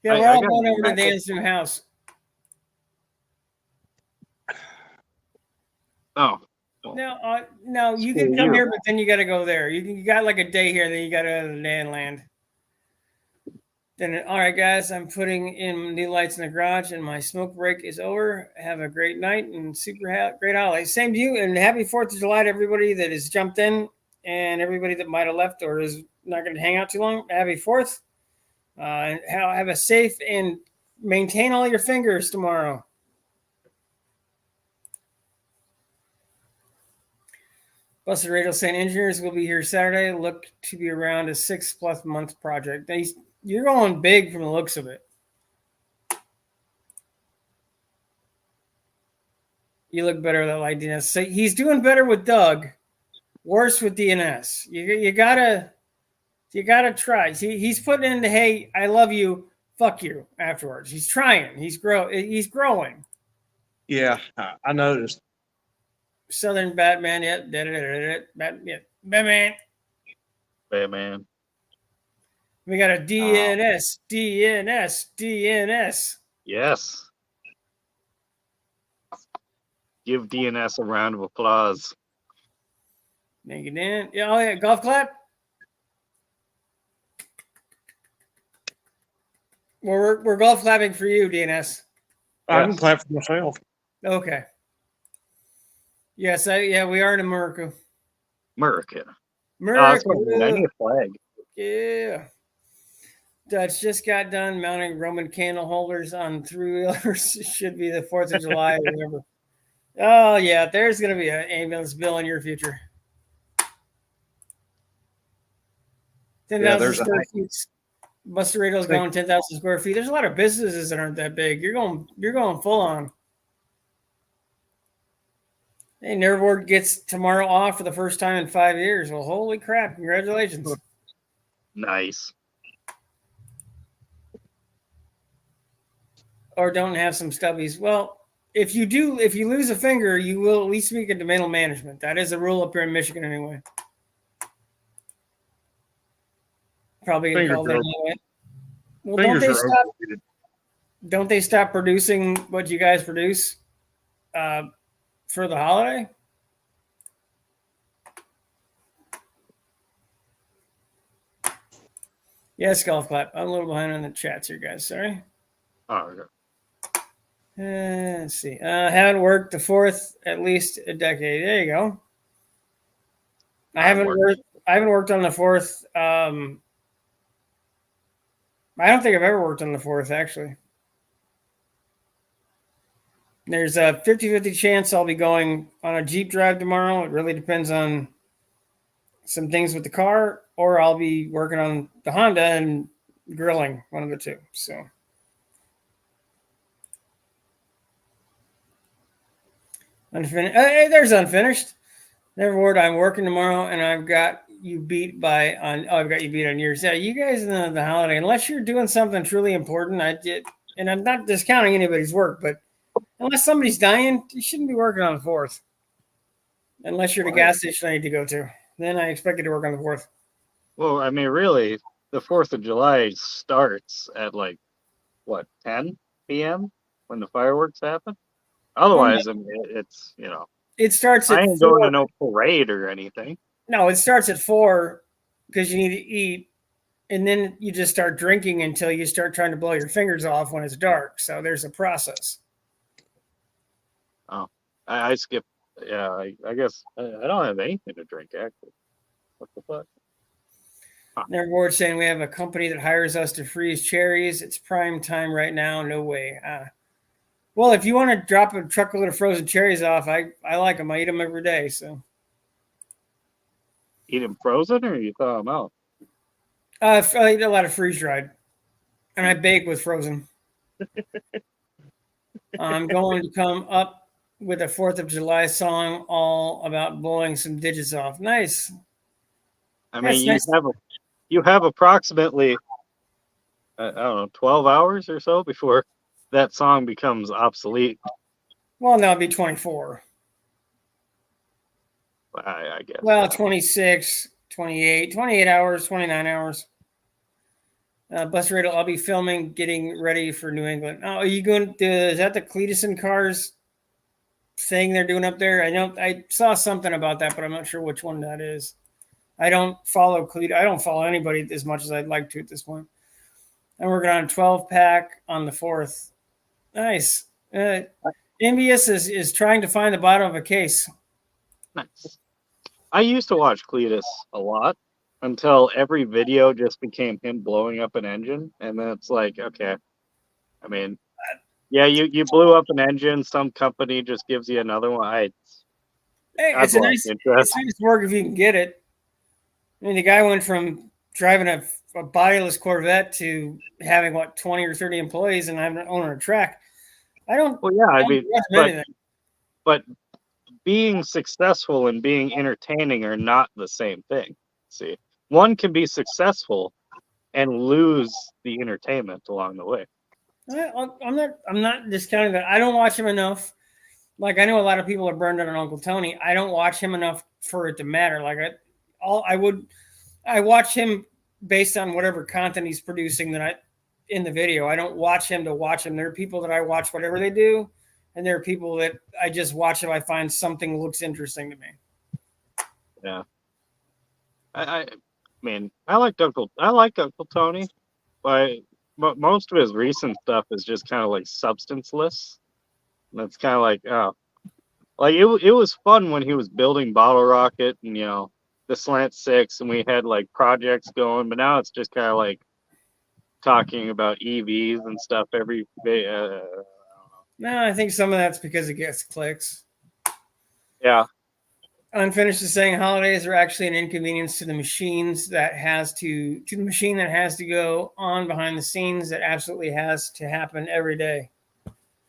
Yeah, we're all going over to Dan's new house. Oh. No, you can come here, but then you got to go there. You got like a day here, then you got to go to the Dan land. Then, all right, guys, I'm putting in new lights in the garage, and my smoke break is over. Have a great night and great holiday. Same to you, and happy 4th of July to everybody that has jumped in and everybody that might have left or is not going to hang out too long. Happy 4th. And have a safe and maintain all your fingers tomorrow. Busted Radio saying engineers will be here Saturday. Look to be around a 6+ month project. Now, you're going big from the looks of it. You look better with that light, DNS. So he's doing better with Doug, worse with DNS. You gotta try. He's putting in the hey, I love you, fuck you afterwards. He's trying. He's growing. Yeah, I noticed. Southern Batman, yep. Batman. Batman. We got a DNS. Yes. Give DNS a round of applause. Make it in. Yeah, oh yeah, golf clap. Well, we're golf clapping for you, DNS. I can clap for myself. Okay. Yes, we are in America. America. America. I need a flag. Yeah. Dutch just got done mounting Roman candle holders on three-wheelers. Should be the 4th of July or whatever. Oh, yeah. There's going to be an ambulance bill in your future. 10,000 square feet. Buster Radio's going 10,000 square feet. There's a lot of businesses that aren't that big. You're going full on. Hey, Nerveward gets tomorrow off for the first time in 5 years. Well, holy crap. Congratulations. Nice. Or don't have some stubbies. Well, if you lose a finger, you will at least speak into mental management. That is a rule up here in Michigan anyway. Probably going to call that anyway. Well, don't they stop producing what you guys produce for the holiday? Yes, golf clap. I'm a little behind on the chats here, guys. Sorry. Oh, okay. Let's see. Haven't worked the 4th at least a decade. There you go. I haven't worked on the 4th. I don't think I've ever worked on the 4th, actually. There's a 50-50 chance I'll be going on a Jeep drive tomorrow. It really depends on some things with the car, or I'll be working on the Honda and grilling, one of the two. So unfinished. Hey, there's unfinished. Never word. I'm working tomorrow, and I've got you beat on yours. Yeah, you guys in the holiday, unless you're doing something truly important, and I'm not discounting anybody's work, but unless somebody's dying, you shouldn't be working on the 4th. Unless you're at a gas station I need to go to. Then I expect you to work on the 4th. Well, I mean, really, the 4th of July starts at 10 p.m. when the fireworks happen? Otherwise, I mean, it's, It starts at I ain't 4. going to no parade or anything. No, it starts at 4 because you need to eat. And then you just start drinking until you start trying to blow your fingers off when it's dark. So there's a process. Oh, I skip. Yeah, I guess I don't have anything to drink, actually. What the fuck? Their board saying we have a company that hires us to freeze cherries. It's prime time right now. No way. Well, if you want to drop a truckload of frozen cherries off, I like them. I eat them every day. So Eat them frozen or you thaw them out? I eat a lot of freeze dried, and I bake with frozen. I'm going to come up with a 4th of July song all about blowing some digits off. Nice. I mean, you have approximately, I don't know, 12 hours or so before that song becomes obsolete. Well, now it'd be 24. I guess. Well, 26, 28, 28 hours, 29 hours. Bus Radar, I'll be filming, getting ready for New England. Oh, are you going to, is that the Cletus and Cars thing they're doing up there? I saw something about that, but I'm not sure which one that is. I don't follow Cletus. I don't follow anybody as much as I'd like to at this point. I'm working on a 12 pack on the 4th. Nice. Envious is trying to find the bottom of a case. Nice. I used to watch Cletus a lot until every video just became him blowing up an engine, and then it's like, okay, I mean, yeah, you blew up an engine. Some company just gives you another one. Hey, I've lost it's interest. nice work if you can get it. I mean, the guy went from driving a bodiless Corvette to having 20 or 30 employees, and I'm owner of a track. I don't. Well, yeah, I mean, Anything. but being successful and being entertaining are not the same thing. See, one can be successful and lose the entertainment along the way. I'm not discounting that. I don't watch him enough. Like, I know a lot of people are burned out on Uncle Tony. I don't watch him enough for it to matter. Like, I watch him based on whatever content he's producing in the video. I don't watch him to watch him. There are people that I watch whatever they do, and there are people that I just watch if I find something looks interesting to me. Yeah. I mean, I like Uncle Tony, but most of his recent stuff is just kind of like substanceless. And it's kind of like, oh, like it was fun when he was building Bottle Rocket and the Slant Six, and we had like projects going. But now it's just kind of like talking about EVs and stuff every day. No, I think some of that's because it gets clicks. Yeah. Unfinished is saying holidays are actually an inconvenience to the machines the machine that has to go on behind the scenes that absolutely has to happen every day.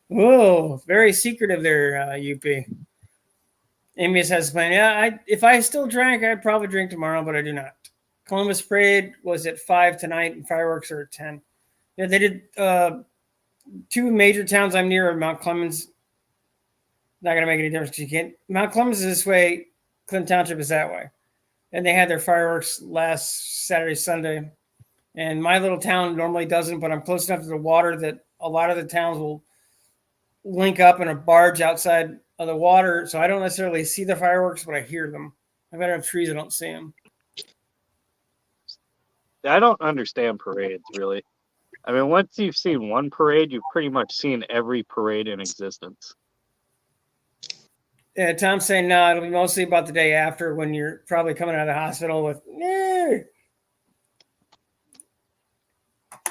Whoa, very secretive there, UP. Amius has a plan. Yeah, if I still drank, I'd probably drink tomorrow, but I do not. Columbus Parade was at 5 tonight, and fireworks are at 10. Yeah, they did 2 major towns I'm near are Mount Clemens. Not going to make any difference because you can't. Mount Clemens is this way, Clinton Township is that way. And they had their fireworks last Saturday, Sunday. And my little town normally doesn't, but I'm close enough to the water that a lot of the towns will link up in a barge outside of the water. So I don't necessarily see the fireworks, but I hear them. I've got enough trees, I don't see them. I don't understand parades, really. I mean, once you've seen one parade, you've pretty much seen every parade in existence. Yeah, Tom's saying no, it'll be mostly about the day after when you're probably coming out of the hospital with.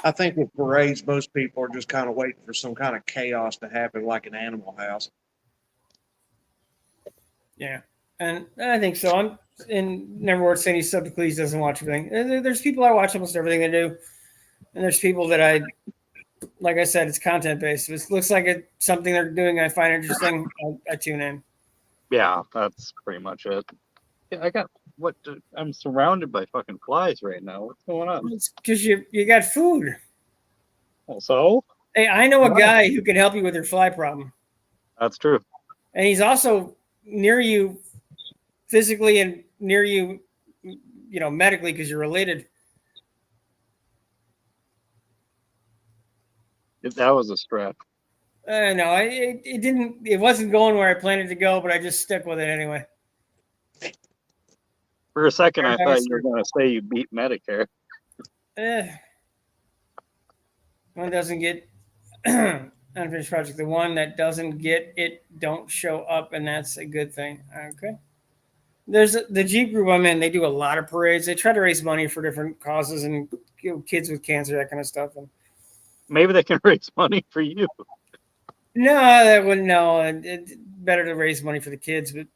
I think with parades, most people are just kind of waiting for some kind of chaos to happen, like an Animal House. Yeah, and I think so. I'm in Neverword saying he's subjectly doesn't watch everything. There's people I watch almost everything they do, and there's people that like I said, it's content based. If it looks like it's something they're doing I find interesting, I tune in. Yeah, that's pretty much it. Yeah, I'm surrounded by fucking flies right now. What's going on? It's because you got food. Well, so? Hey, I know a guy who can help you with your fly problem. That's true. And he's also near you physically and near you, medically because you're related. That was a stretch. No, it wasn't going where I planned it to go, but I just stuck with it anyway. For a second, I thought you were going to say you beat Medicare. One doesn't get unfinished project. The one that doesn't get it don't show up, and that's a good thing. Okay. There's the Jeep group I'm in. They do a lot of parades. They try to raise money for different causes and kids with cancer, that kind of stuff. And maybe they can raise money for you. No, that wouldn't. No, it's better to raise money for the kids, but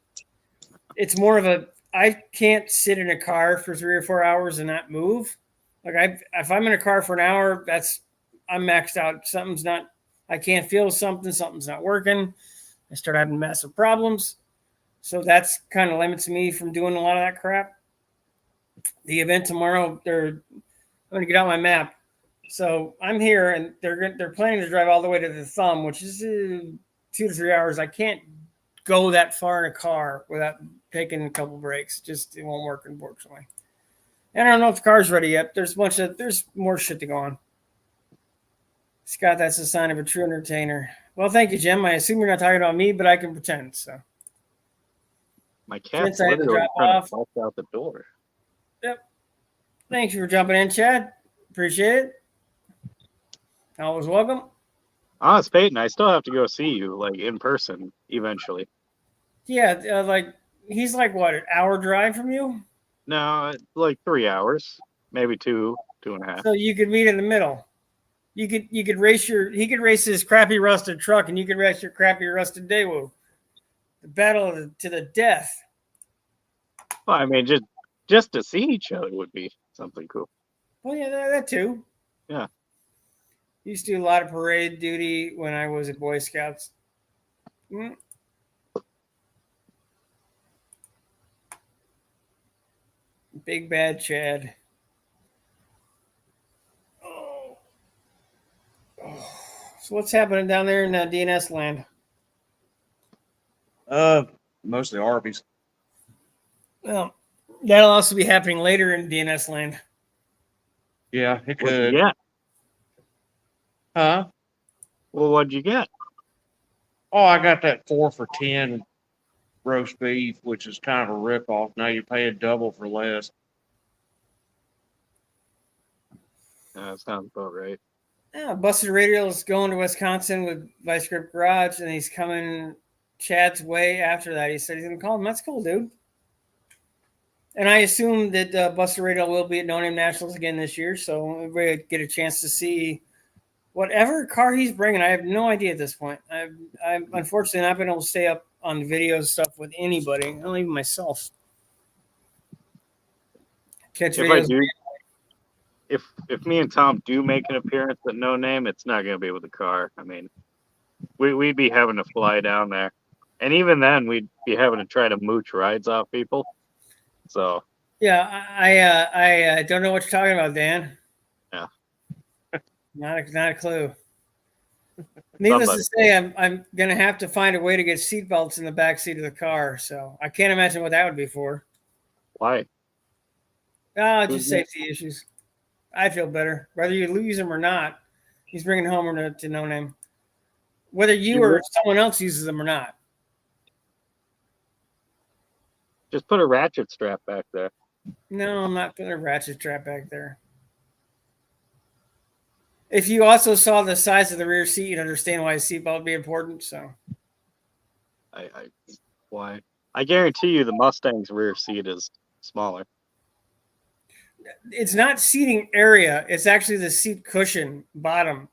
it's more of I can't sit in a car for 3 or 4 hours and not move. Like if I'm in a car for an hour, I'm maxed out. I can't feel something's not working. I start having massive problems. So that's kind of limits me from doing a lot of that crap. The event tomorrow, I'm going to get out my map. So I'm here, and they're planning to drive all the way to the Thumb, which is 2 to 3 hours. I can't go that far in a car without taking a couple breaks. Just it won't work, unfortunately. And I don't know if the car's ready yet. There's more shit to go on. Scott, that's a sign of a true entertainer. Well, thank you, Jim. I assume you're not talking about me, but I can pretend. So my cat's literally trying to bust out the door. Yep. Thanks for jumping in, Chad. Appreciate it. Always welcome. Honest Peyton, I still have to go see you, like, in person eventually. Yeah, like he's like what, an hour drive from you? No, like 3 hours, maybe 2.5. So you could meet in the middle. You could race he could race his crappy rusted truck, and you could race your crappy rusted Daewoo. The battle to the death. Well, I mean, just to see each other would be something cool. Well, yeah, that too. Yeah. Used to do a lot of parade duty when I was at Boy Scouts. Mm. Big bad Chad. Oh. So what's happening down there in DNS land? Mostly Arby's. Well, that'll also be happening later in DNS land. Yeah, it What'd you could. get? Huh? Well, what'd you get? Oh, I got that 4 for $10 roast beef, which is kind of a ripoff. Now you're paying double for less. That sounds about right. Yeah, Busted Radio is going to Wisconsin with Vice Grip Garage, and he's coming Chad's way after that. He said he's going to call him. That's cool, dude. And I assume that Busted Radio will be at No Name Nationals again this year, so everybody get a chance to see whatever car he's bringing. I have no idea at this point. I've unfortunately not been able to stay up on the video stuff with anybody, not even myself. Catch If I videos. do, if me and Tom do make an appearance at No Name, it's not going to be with a car. I mean, we'd be having to fly down there, and even then, we'd be having to try to mooch rides off people. So Yeah, I don't know what you're talking about, Dan. Yeah. Not a clue. Needless to say, I'm gonna have to find a way to get seatbelts in the back seat of the car. So I can't imagine what that would be for. why? Just safety issues. I feel better whether you lose them or not. He's bringing home to No Name, whether you or someone else uses them or not. Just put a ratchet strap back there. No, I'm not putting a ratchet strap back there. If you also saw the size of the rear seat, you'd understand why a seatbelt would be important. So, Why? I guarantee you, the Mustang's rear seat is smaller. it's not seating area; it's actually the seat cushion bottom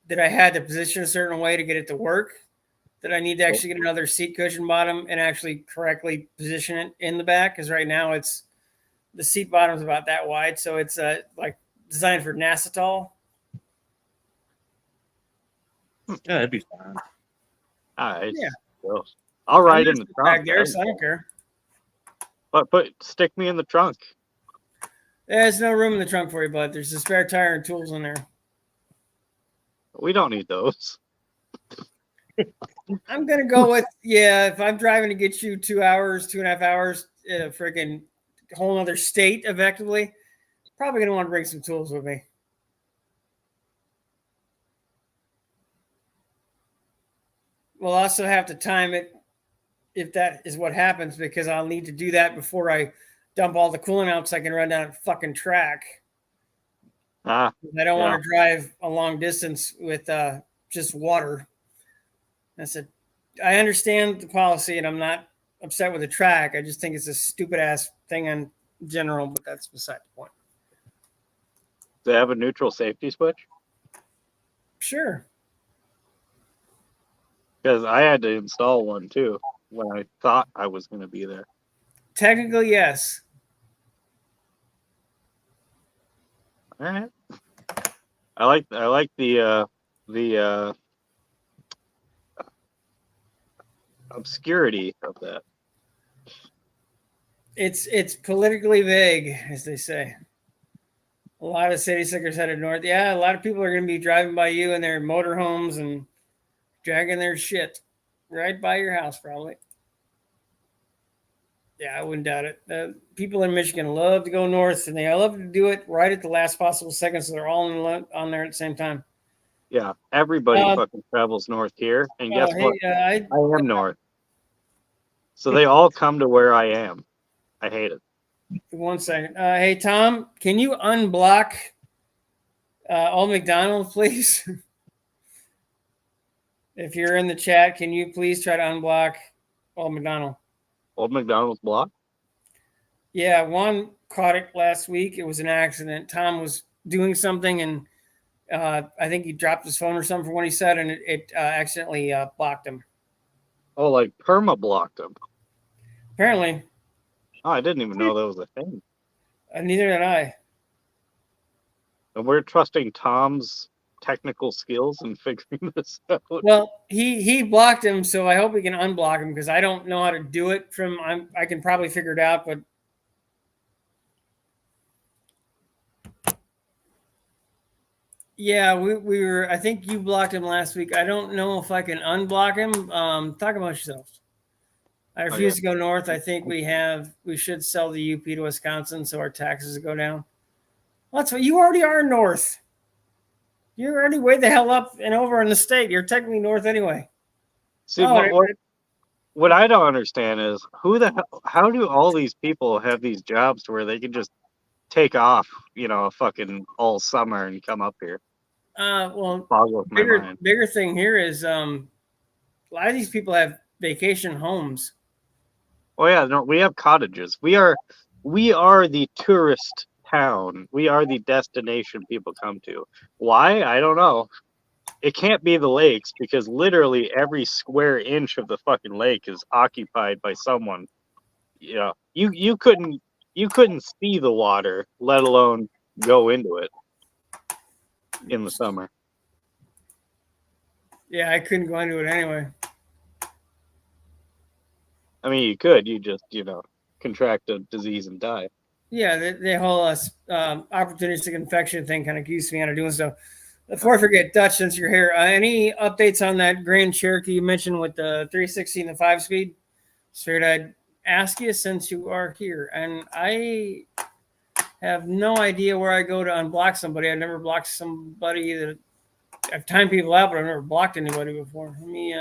that I had to position a certain way to get it to work. That I need to actually get another seat cushion bottom and actually correctly position it in the back. Because right now it's the seat bottom is about that wide, so it's like designed for NASA. Yeah, that'd be fine. All right. Yeah. So, I'll ride in the back trunk. there, so I don't care. But stick me in the trunk. There's no room in the trunk for you, bud. There's a spare tire and tools in there. We don't need those. I'm gonna go with if I'm driving to get you 2 hours, 2.5 hours in a freaking whole other state, effectively, probably gonna want to bring some tools with me. We'll also have to time it if that is what happens, because I'll need to do that before I dump all the coolant out so I can run down a fucking track. I don't want to drive a long distance with just water. I understand the policy, and I'm not upset with the track. I just think it's a stupid ass thing in general, but that's beside the point. Do they have a neutral safety switch? Sure. Because I had to install one too when I thought I was going to be there. Technically, yes. All right. I like the obscurity of that. It's politically vague, as they say. A lot of city slickers headed north. Yeah, a lot of people are going to be driving by you in their motorhomes and dragging their shit right by your house, probably. Yeah, I wouldn't doubt it. People in Michigan love to go north, and they love to do it right at the last possible second, so they're all on there at the same time. Yeah, everybody fucking travels north here, and guess what? I am north, so they all come to where I am. I hate it. 1 second. Hey, Tom, can you unblock Old McDonald, please. If you're in the chat, can you please try to unblock Old McDonald? Old McDonald's block? Yeah, one caught it last week. It was an accident. Tom was doing something, and I think he dropped his phone or something for what he said, and it accidentally blocked him. Oh, like perma blocked him. Apparently, Oh, I didn't even know that was a thing. Neither did I. And we're trusting Tom's technical skills in figuring this out. Well, he blocked him, so I hope we can unblock him because I don't know how to do it. I can probably figure it out, but yeah, we were. I think you blocked him last week. I don't know if I can unblock him. Talk about yourself. I refuse to go north. I think we should sell the UP to Wisconsin so our taxes go down. Well, that's what you already are north. You're already way the hell up and over in the state. You're technically north anyway. See, what I don't understand is how do all these people have these jobs to where they can just take off, fucking all summer and come up here? Well, Boggles my mind. bigger thing here is a lot of these people have vacation homes. Oh yeah, no, we have cottages. We are the tourist town. We are the destination people come to. Why? I don't know. It can't be the lakes because literally every square inch of the fucking lake is occupied by someone. You couldn't see the water, let alone go into it in the summer. Yeah, I couldn't go into it anyway. I mean, you could. You just, contract a disease and die. Yeah, the whole opportunistic infection thing kind of keeps me out of doing so. Before I forget, Dutch, since you're here, any updates on that Grand Cherokee you mentioned with the 360 and the 5-speed? Figured I'd ask you since you are here. And I have no idea where I go to unblock somebody. I've never blocked somebody that I've timed people out, but I've never blocked anybody before. Let me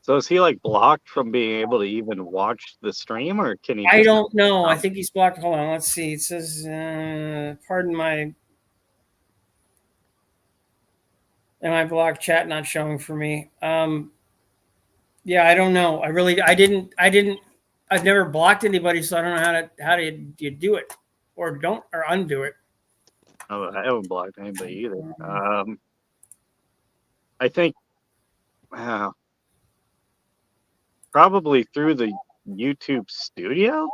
So is he like blocked from being able to even watch the stream, or can he? I don't know. I think he's blocked. Hold on. Let's see. It says, pardon my. Am I blocked? Chat not showing for me. Yeah, I don't know. I've never blocked anybody, so I don't know how do you do it or undo it. Oh, I haven't blocked anybody either. I think probably through the YouTube studio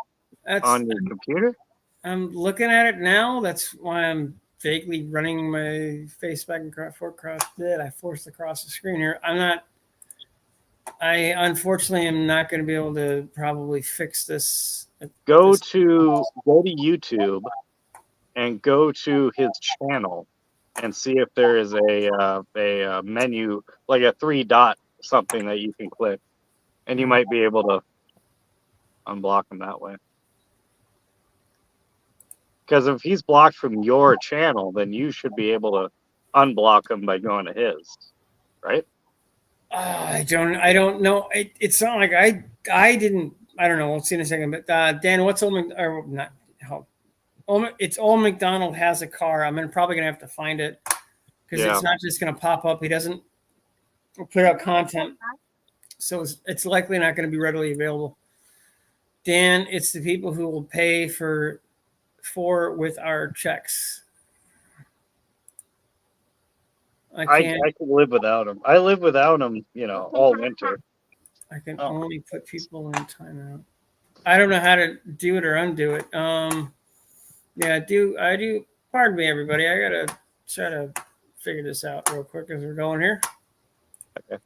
on your computer. I'm looking at it now. That's why I'm vaguely running my face back and forth across. I forced across the screen here. I unfortunately am not going to be able to probably fix this. Go to YouTube and go to his channel and see if there is a menu, like a 3-dot something that you can click, and you might be able to unblock him that way. Because if he's blocked from your channel, then you should be able to unblock him by going to his, right? I don't know. It's not like I didn't. I don't know. We'll see in a second. But Dan, what's it's Old McDonald has a car. I'm probably gonna have to find it because it's not just gonna pop up. He doesn't put out content, so it's likely not going to be readily available. Dan, it's the people who will pay for with our checks. I can live without him. I live without him, all winter. I can only put people in timeout. I don't know how to do it or undo it. I do. Pardon me, everybody. I gotta try to figure this out real quick as we're going here. Okay.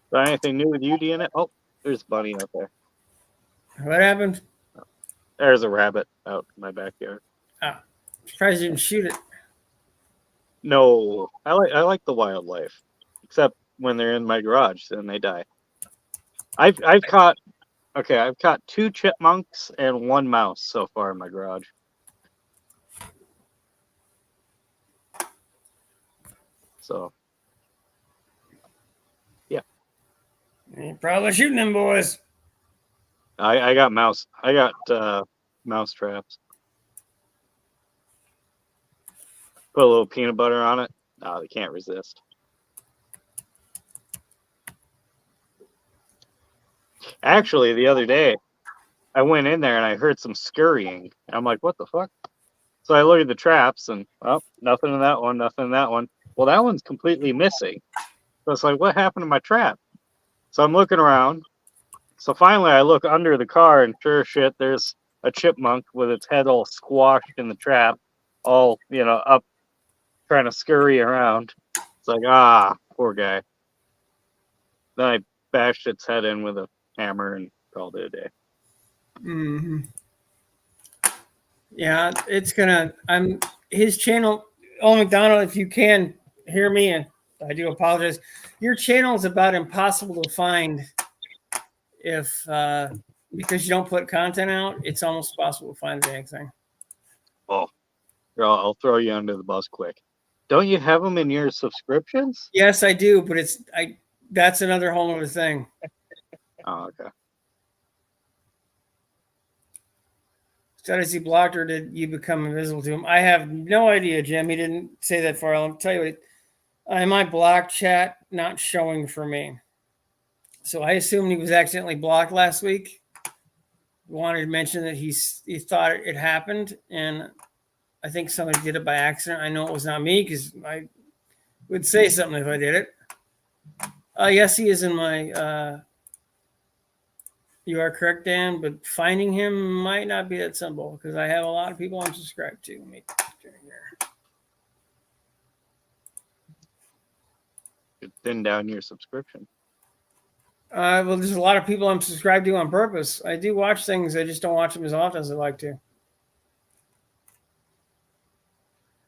So anything new with you, DNA? Oh, there's a bunny out there. What happened? There's a rabbit out in my backyard. Surprised you didn't shoot it. No, I like the wildlife, except when they're in my garage, then they die. I've caught 2 chipmunks and 1 mouse so far in my garage. So, yeah. You're probably shooting them boys. I got mouse traps. Put a little peanut butter on it. No, they can't resist. Actually, the other day, I went in there and I heard some scurrying. I'm like, what the fuck? So I look at the traps and, oh, nothing in that one, nothing in that one. Well, that one's completely missing. So it's like, what happened to my trap? So I'm looking around. So finally I look under the car and sure as shit, there's a chipmunk with its head all squashed in the trap, all, up trying to scurry around. It's like, poor guy. Then I bashed its head in with a hammer and called it a day. Mm-hmm. Yeah, I'm his channel. Oh, McDonald, if you can hear me, and I do apologize. Your channel is about impossible to find if because you don't put content out. It's almost impossible to find anything. Oh, I'll throw you under the bus quick. Don't you have them in your subscriptions? Yes, I do, but that's another whole other thing. Oh, okay. As he blocked, or did you become invisible to him? I have no idea, Jim. He didn't say that far. I'll tell you what, my block chat not showing for me. So I assumed he was accidentally blocked last week. Wanted to mention that he thought it happened, and I think somebody did it by accident. I know it was not me because I would say something if I did it. Yes, he is in my. You are correct, Dan, but finding him might not be that simple because I have a lot of people I'm subscribed to. Let me turn here. You thin down your subscription. Well, there's a lot of people I'm subscribed to on purpose. I do watch things. I just don't watch them as often as I like to.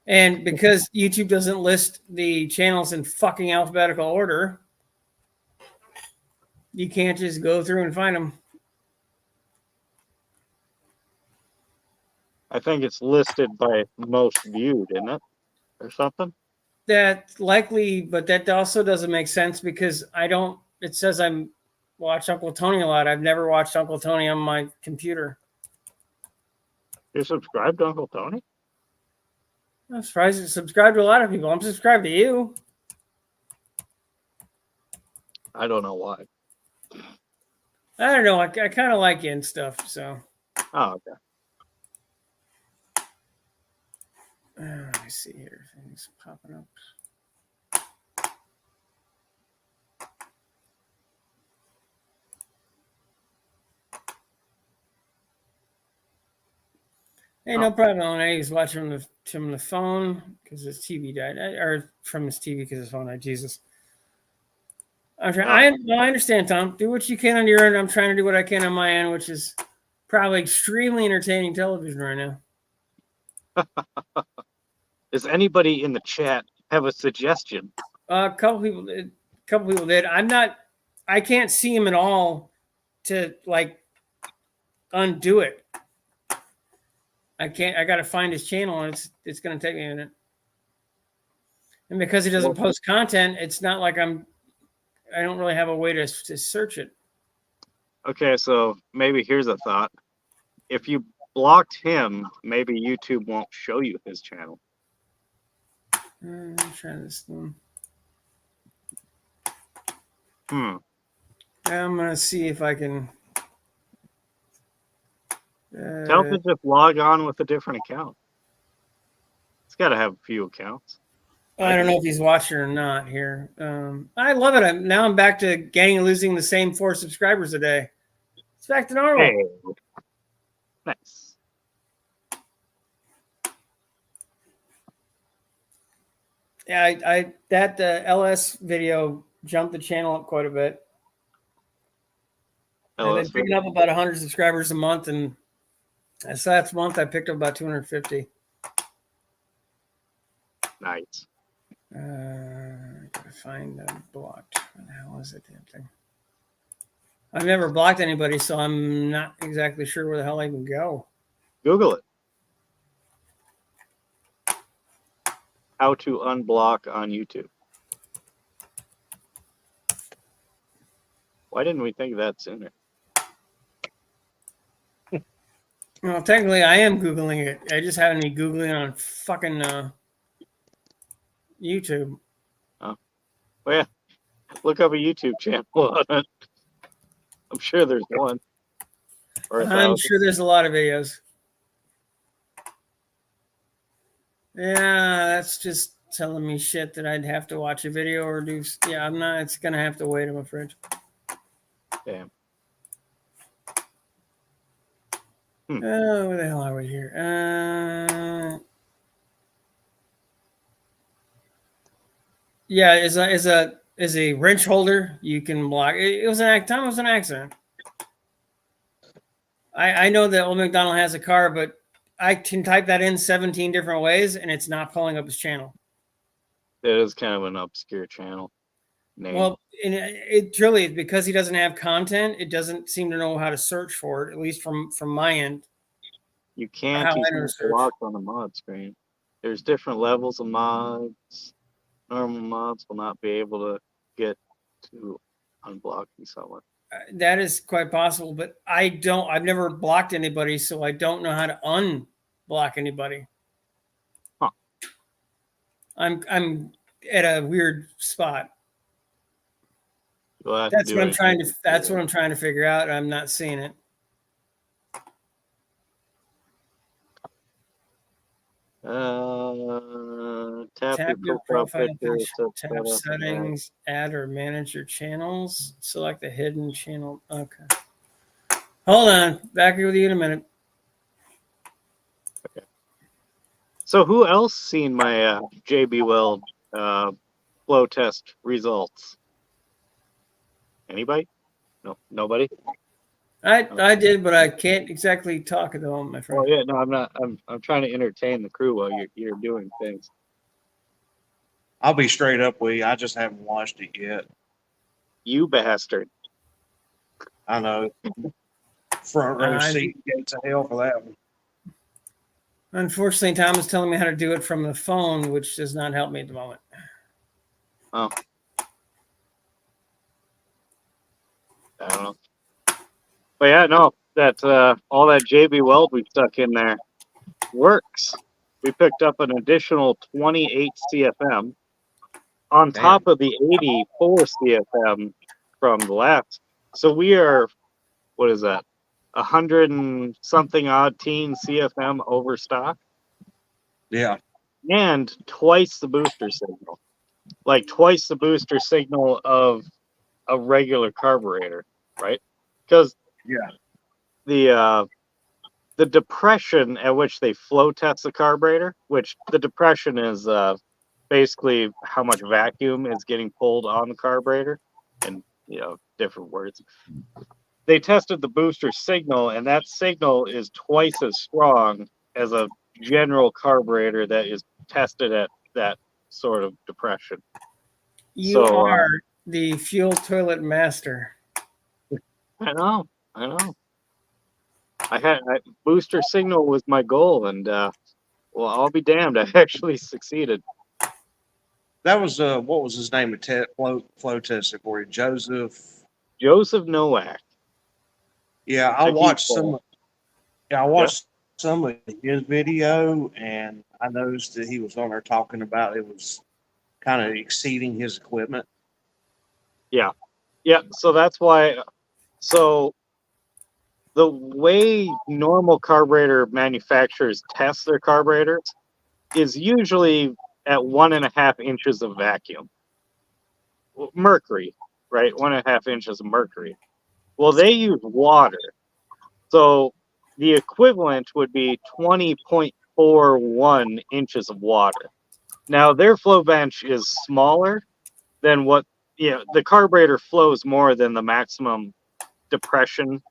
And because YouTube doesn't list the channels in fucking alphabetical order, you can't just go through and find them. I think it's listed by most viewed, isn't it? Or something? That's likely, but that also doesn't make sense because it says I'm watch Uncle Tony a lot. I've never watched Uncle Tony on my computer. You're subscribed to Uncle Tony? I'm surprised you subscribe to a lot of people. I'm subscribed to you. I don't know why. I don't know. I kind of like you and stuff. So. Oh, okay. Let me see here. Things popping up. Hey, no problem. I was watching from the phone because his TV died, or from his TV because his phone died. Jesus. I'm trying. I understand, Tom. Do what you can on your end. I'm trying to do what I can on my end, which is probably extremely entertaining television right now. Does anybody in the chat have a suggestion? A couple people did. I can't see him at all to undo it. I can't. I got to find his channel, and it's going to take me a minute. And because he doesn't post content, it's not like I don't really have a way to search it. Okay, so maybe here's a thought. If you blocked him, maybe YouTube won't show you his channel. I'm trying this one. I'm going to see if I can. Tell him to just log on with a different account. He's got to have a few accounts. I don't know if he's watching or not here. I love it. Now I'm back to getting and losing the same 4 subscribers a day. It's back to normal. Hey. Nice. Yeah, that LS video jumped the channel up quite a bit. I've been picking up about 100 subscribers a month, and this last month I picked up about 250. Nice. Gotta find blocked. What the hell is it? Damn thing. I've never blocked anybody, so I'm not exactly sure where the hell I can go. Google it. How to unblock on YouTube. Why didn't we think of that sooner? Well, technically, I am Googling it. I just haven't been Googling on fucking YouTube. Oh, well, yeah. Look up a YouTube channel on it. I'm sure there's one. Or a I'm thousand. sure there's a lot of videos. Yeah, that's just telling me shit that I'd have to watch a video or do. Yeah, I'm not. It's gonna have to wait. I'm afraid. Damn. Oh, where the hell are we here? Yeah, is a wrench holder you can block. It was an time. It was an accident. I know that old McDonald has a car, but I can type that in 17 different ways, and it's not pulling up his channel. It is kind of an obscure channel name. Well, and it really, because he doesn't have content, it doesn't seem to know how to search for it, at least from my end. You can't How use I know to search. blocked on the mod screen. There's different levels of mods. Normal mods will not be able to get to unblocking someone. That is quite possible, but I've never blocked anybody, so I don't know how to unblock anybody. Huh. I'm at a weird spot. That's what I'm trying to. That's what I'm trying to figure out. I'm not seeing it. Tap your profile picture. Tap settings, add or manage your channels. Select the hidden channel. Okay. Hold on. Back with you in a minute. Okay. So who else seen my JB Weld flow test results? Anybody? No, nobody. I did, but I can't exactly talk at the moment, my friend. Oh yeah, no, I'm not. I'm trying to entertain the crew while you're doing things. I'll be straight up with you. I just haven't watched it yet. You bastard. I know. Front row seat, gates of hell for that one. Unfortunately, Tom is telling me how to do it from the phone, which does not help me at the moment. Oh. I don't know. But yeah, no, that all that JB Weld we stuck in there works. We picked up an additional 28 CFM on top of the 84 CFM from the last. So we are, what is that, 100 and something odd teen CFM over stock? Yeah. And twice the booster signal. Like twice the booster signal of a regular carburetor, right? Because the depression at which they flow test the carburetor, which the depression is basically how much vacuum is getting pulled on the carburetor, and different words. They tested the booster signal, and that signal is twice as strong as a general carburetor that is tested at that sort of depression. You are the fuel toilet master. I know. Booster signal was my goal, and well, I'll be damned, I actually succeeded. That was what was his name? Flow tested for you, Joseph Nowak. Yeah, I watched some. Yeah, I watched some of his video, and I noticed that he was on there talking about it was kind of exceeding his equipment. Yeah. So that's why. So the way normal carburetor manufacturers test their carburetors is usually at 1.5 inches of vacuum. Mercury, right? 1.5 inches of mercury. Well, they use water. So the equivalent would be 20.41 inches of water. Now, their flow bench is smaller than what, the carburetor flows more than the maximum depression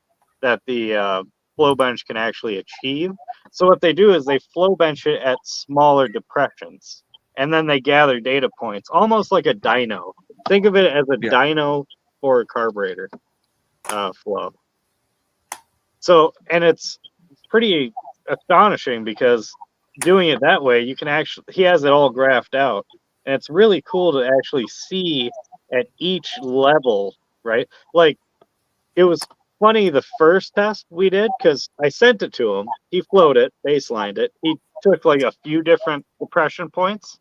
that the flow bench can actually achieve. So what they do is they flow bench it at smaller depressions, and then they gather data points, almost like a dyno. Think of it as a dyno for a carburetor flow. So, and it's pretty astonishing because doing it that way, you can actually, he has it all graphed out, and it's really cool to actually see at each level, right? Like, it was funny the first test we did because I sent it to him. He flowed it, baselined it. He took like a few different depression points,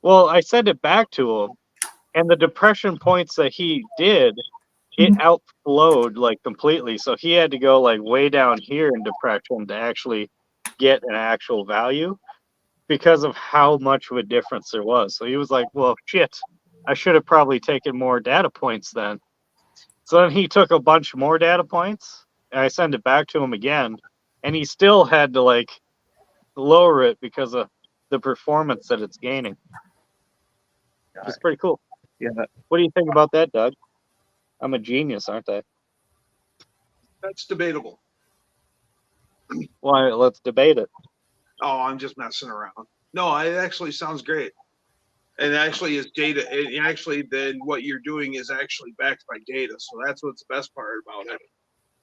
Well, I sent it back to him, and the depression points that he did, it outflowed like completely. So he had to go like way down here in depression to actually get an actual value because of how much of a difference there was. So he was like, well, shit, I should have probably taken more data points then. So then he took a bunch more data points, and I sent it back to him again, and he still had to like lower it because of the performance that it's gaining. It's pretty cool. Yeah. What do you think about that, Doug? I'm a genius, aren't I? That's debatable. Why? Let's debate it. Oh, I'm just messing around. No, it actually sounds great. And actually is data. And actually, then what you're doing is actually backed by data. So that's what's the best part about it.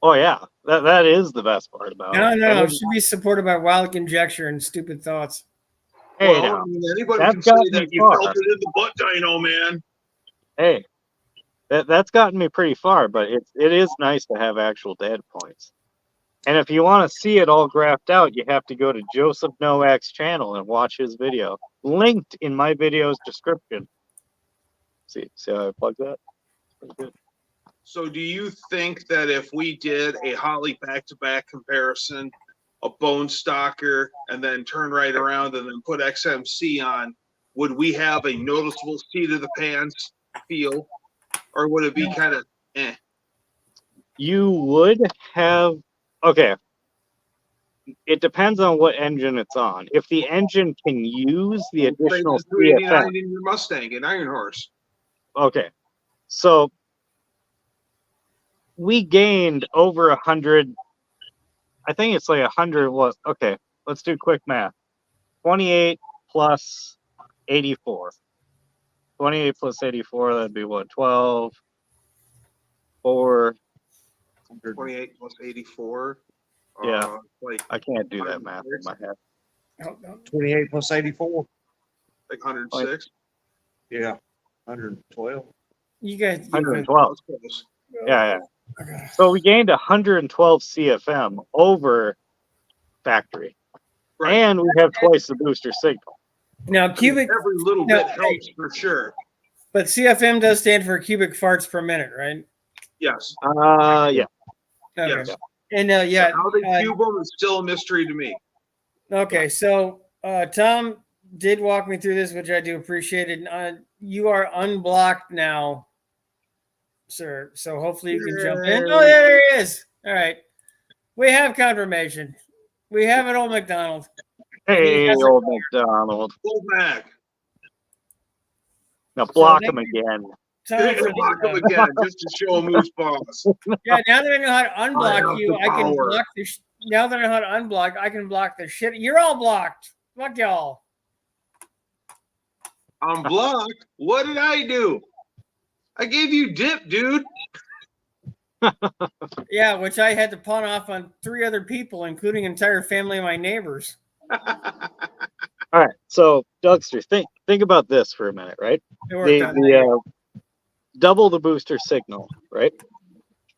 Oh yeah, that is the best part about No, it. no, And it should be supported by wild conjecture and stupid thoughts. hey, Well, now, I mean, anybody that's can say gotten that me you far. felt it in the butt dino, man. Hey, that's gotten me pretty far. But it is nice to have actual data points. And if you want to see it all graphed out, you have to go to Joseph Nowak's channel and watch his video, linked in my video's description. See how I plug that? Pretty good. So do you think that if we did a Holly back-to-back comparison, a Bone Stalker, and then turn right around and then put XMC on, would we have a noticeable seat of the pants feel? Or would it be kind of eh? You would have, okay, it depends on what engine it's on. If the engine can use the additional Trade the 289 CFM, in your Mustang and Iron Horse. okay, so we gained over 100. I think it's like 100 was okay. Let's do quick math. 28 plus 84. 28 plus 84, that'd be what? 12, 4. 28 plus 84. Yeah. Like I can't do that math in my head. 28 plus 84. like 106. Yeah. 112. You guys, 112. That's close. Yeah. Okay. So we gained 112 CFM over factory. Right. And we have twice the booster signal. Now, cubic, Every little No, bit helps for sure. but CFM does stand for cubic farts per minute, right? Yes. Yeah. Okay. Yes. And yeah, How they cube them is still a mystery to me. okay. So Tom did walk me through this, which I do appreciate it. You are unblocked now, sir. So hopefully you can jump in. Oh, yeah, there he is. All right. We have confirmation. We have it, old McDonald. Hey, has a- old McDonald. Pull back. Now block So him again. Time for Block them the, again just to show them who's boss. yeah, now that I know how to I unblock have you, the I can power. block the. Now that I know how to unblock, I can block the shit. You're all blocked. Fuck y'all. I'm blocked. What did I do? I gave you dip, dude. Yeah, which I had to pawn off on 3 other people, including entire family of my neighbors. All right. So, Dougster, think about this for a minute, right? It worked out. The double the booster signal, right?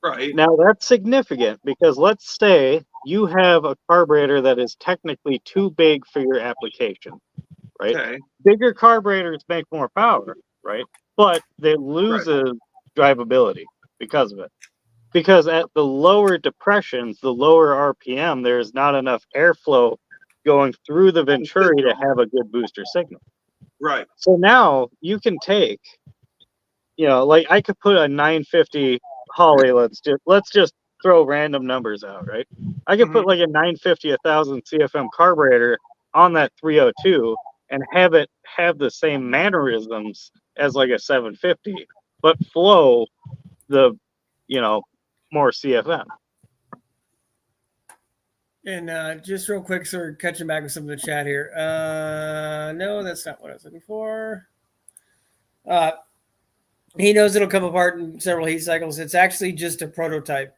Right. Now that's significant because let's say you have a carburetor that is technically too big for your application, right? Okay. Bigger carburetors make more power, right? But they loses drivability because of it. Because at the lower depressions, the lower RPM, there's not enough airflow going through the Venturi to have a good booster signal. Right. So now you can take, like I could put a 950 Holly. Let's just throw random numbers out, right? I could put like a 950, 1000 CFM carburetor on that 302 and have it have the same mannerisms as like a 750, but flow the, more CFM. And just real quick, so we're catching back with some of the chat here. No, that's not what I was looking for. He knows it'll come apart in several heat cycles. It's actually just a prototype,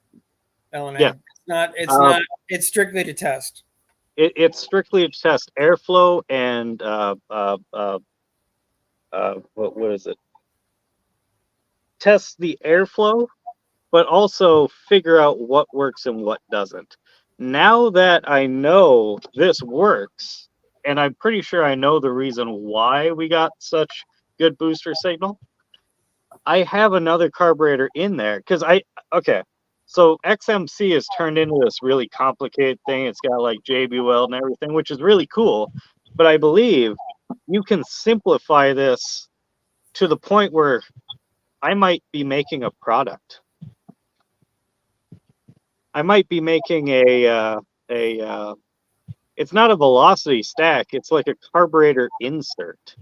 LNA. Yeah. It's strictly to test. It's strictly to test airflow and what is it? Test the airflow, but also figure out what works and what doesn't. Now that I know this works, and I'm pretty sure I know the reason why we got such good booster signal. I have another carburetor in there because okay. So XMC has turned into this really complicated thing. It's got like JB Weld and everything, which is really cool. But I believe you can simplify this to the point where I might be making a product. I might be making it's not a velocity stack. It's like a carburetor insert.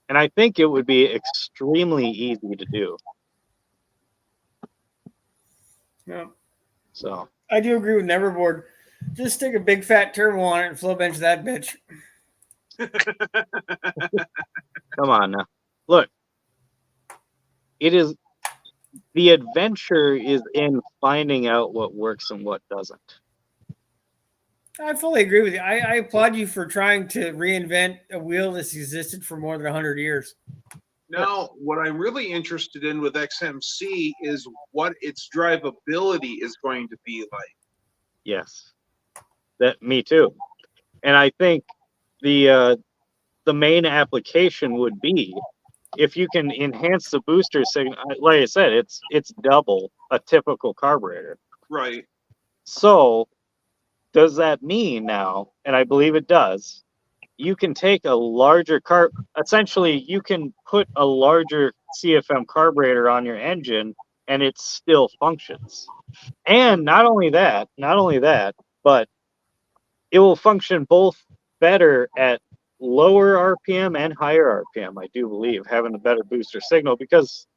And I think it would be extremely easy to do. Yeah. So I do agree with Neverboard. Just stick a big fat turbo on it and flow bench that bitch. come on now. Look, the adventure is in finding out what works and what doesn't. I fully agree with you. I applaud you for trying to reinvent a wheel that's existed for more than 100 years. Now, what I'm really interested in with XMC is what its drivability is going to be like. Yes, me too. And I think the main application would be if you can enhance the booster signal. Like I said, it's double a typical carburetor. Right. So does that mean now, and I believe it does, you can take a larger essentially you can put a larger CFM carburetor on your engine and it still functions. And not only that, but it will function both better at lower RPM and higher RPM, I do believe, having a better booster signal, because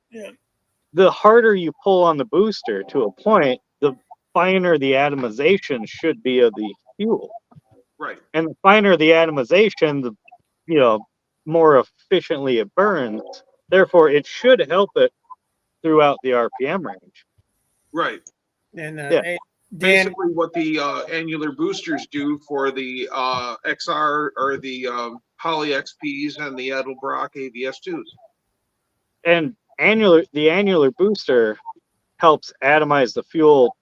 the harder you pull on the booster to a point, the finer the atomization should be of the fuel. Right. And the finer the atomization, the more efficiently it burns. Therefore, it should help it throughout the RPM range. Right. And Yeah. hey, Dan, Basically, what the annular boosters do for the XR or the Poly XPs and the Edelbrock AVS2s. And the annular booster helps atomize the fuel,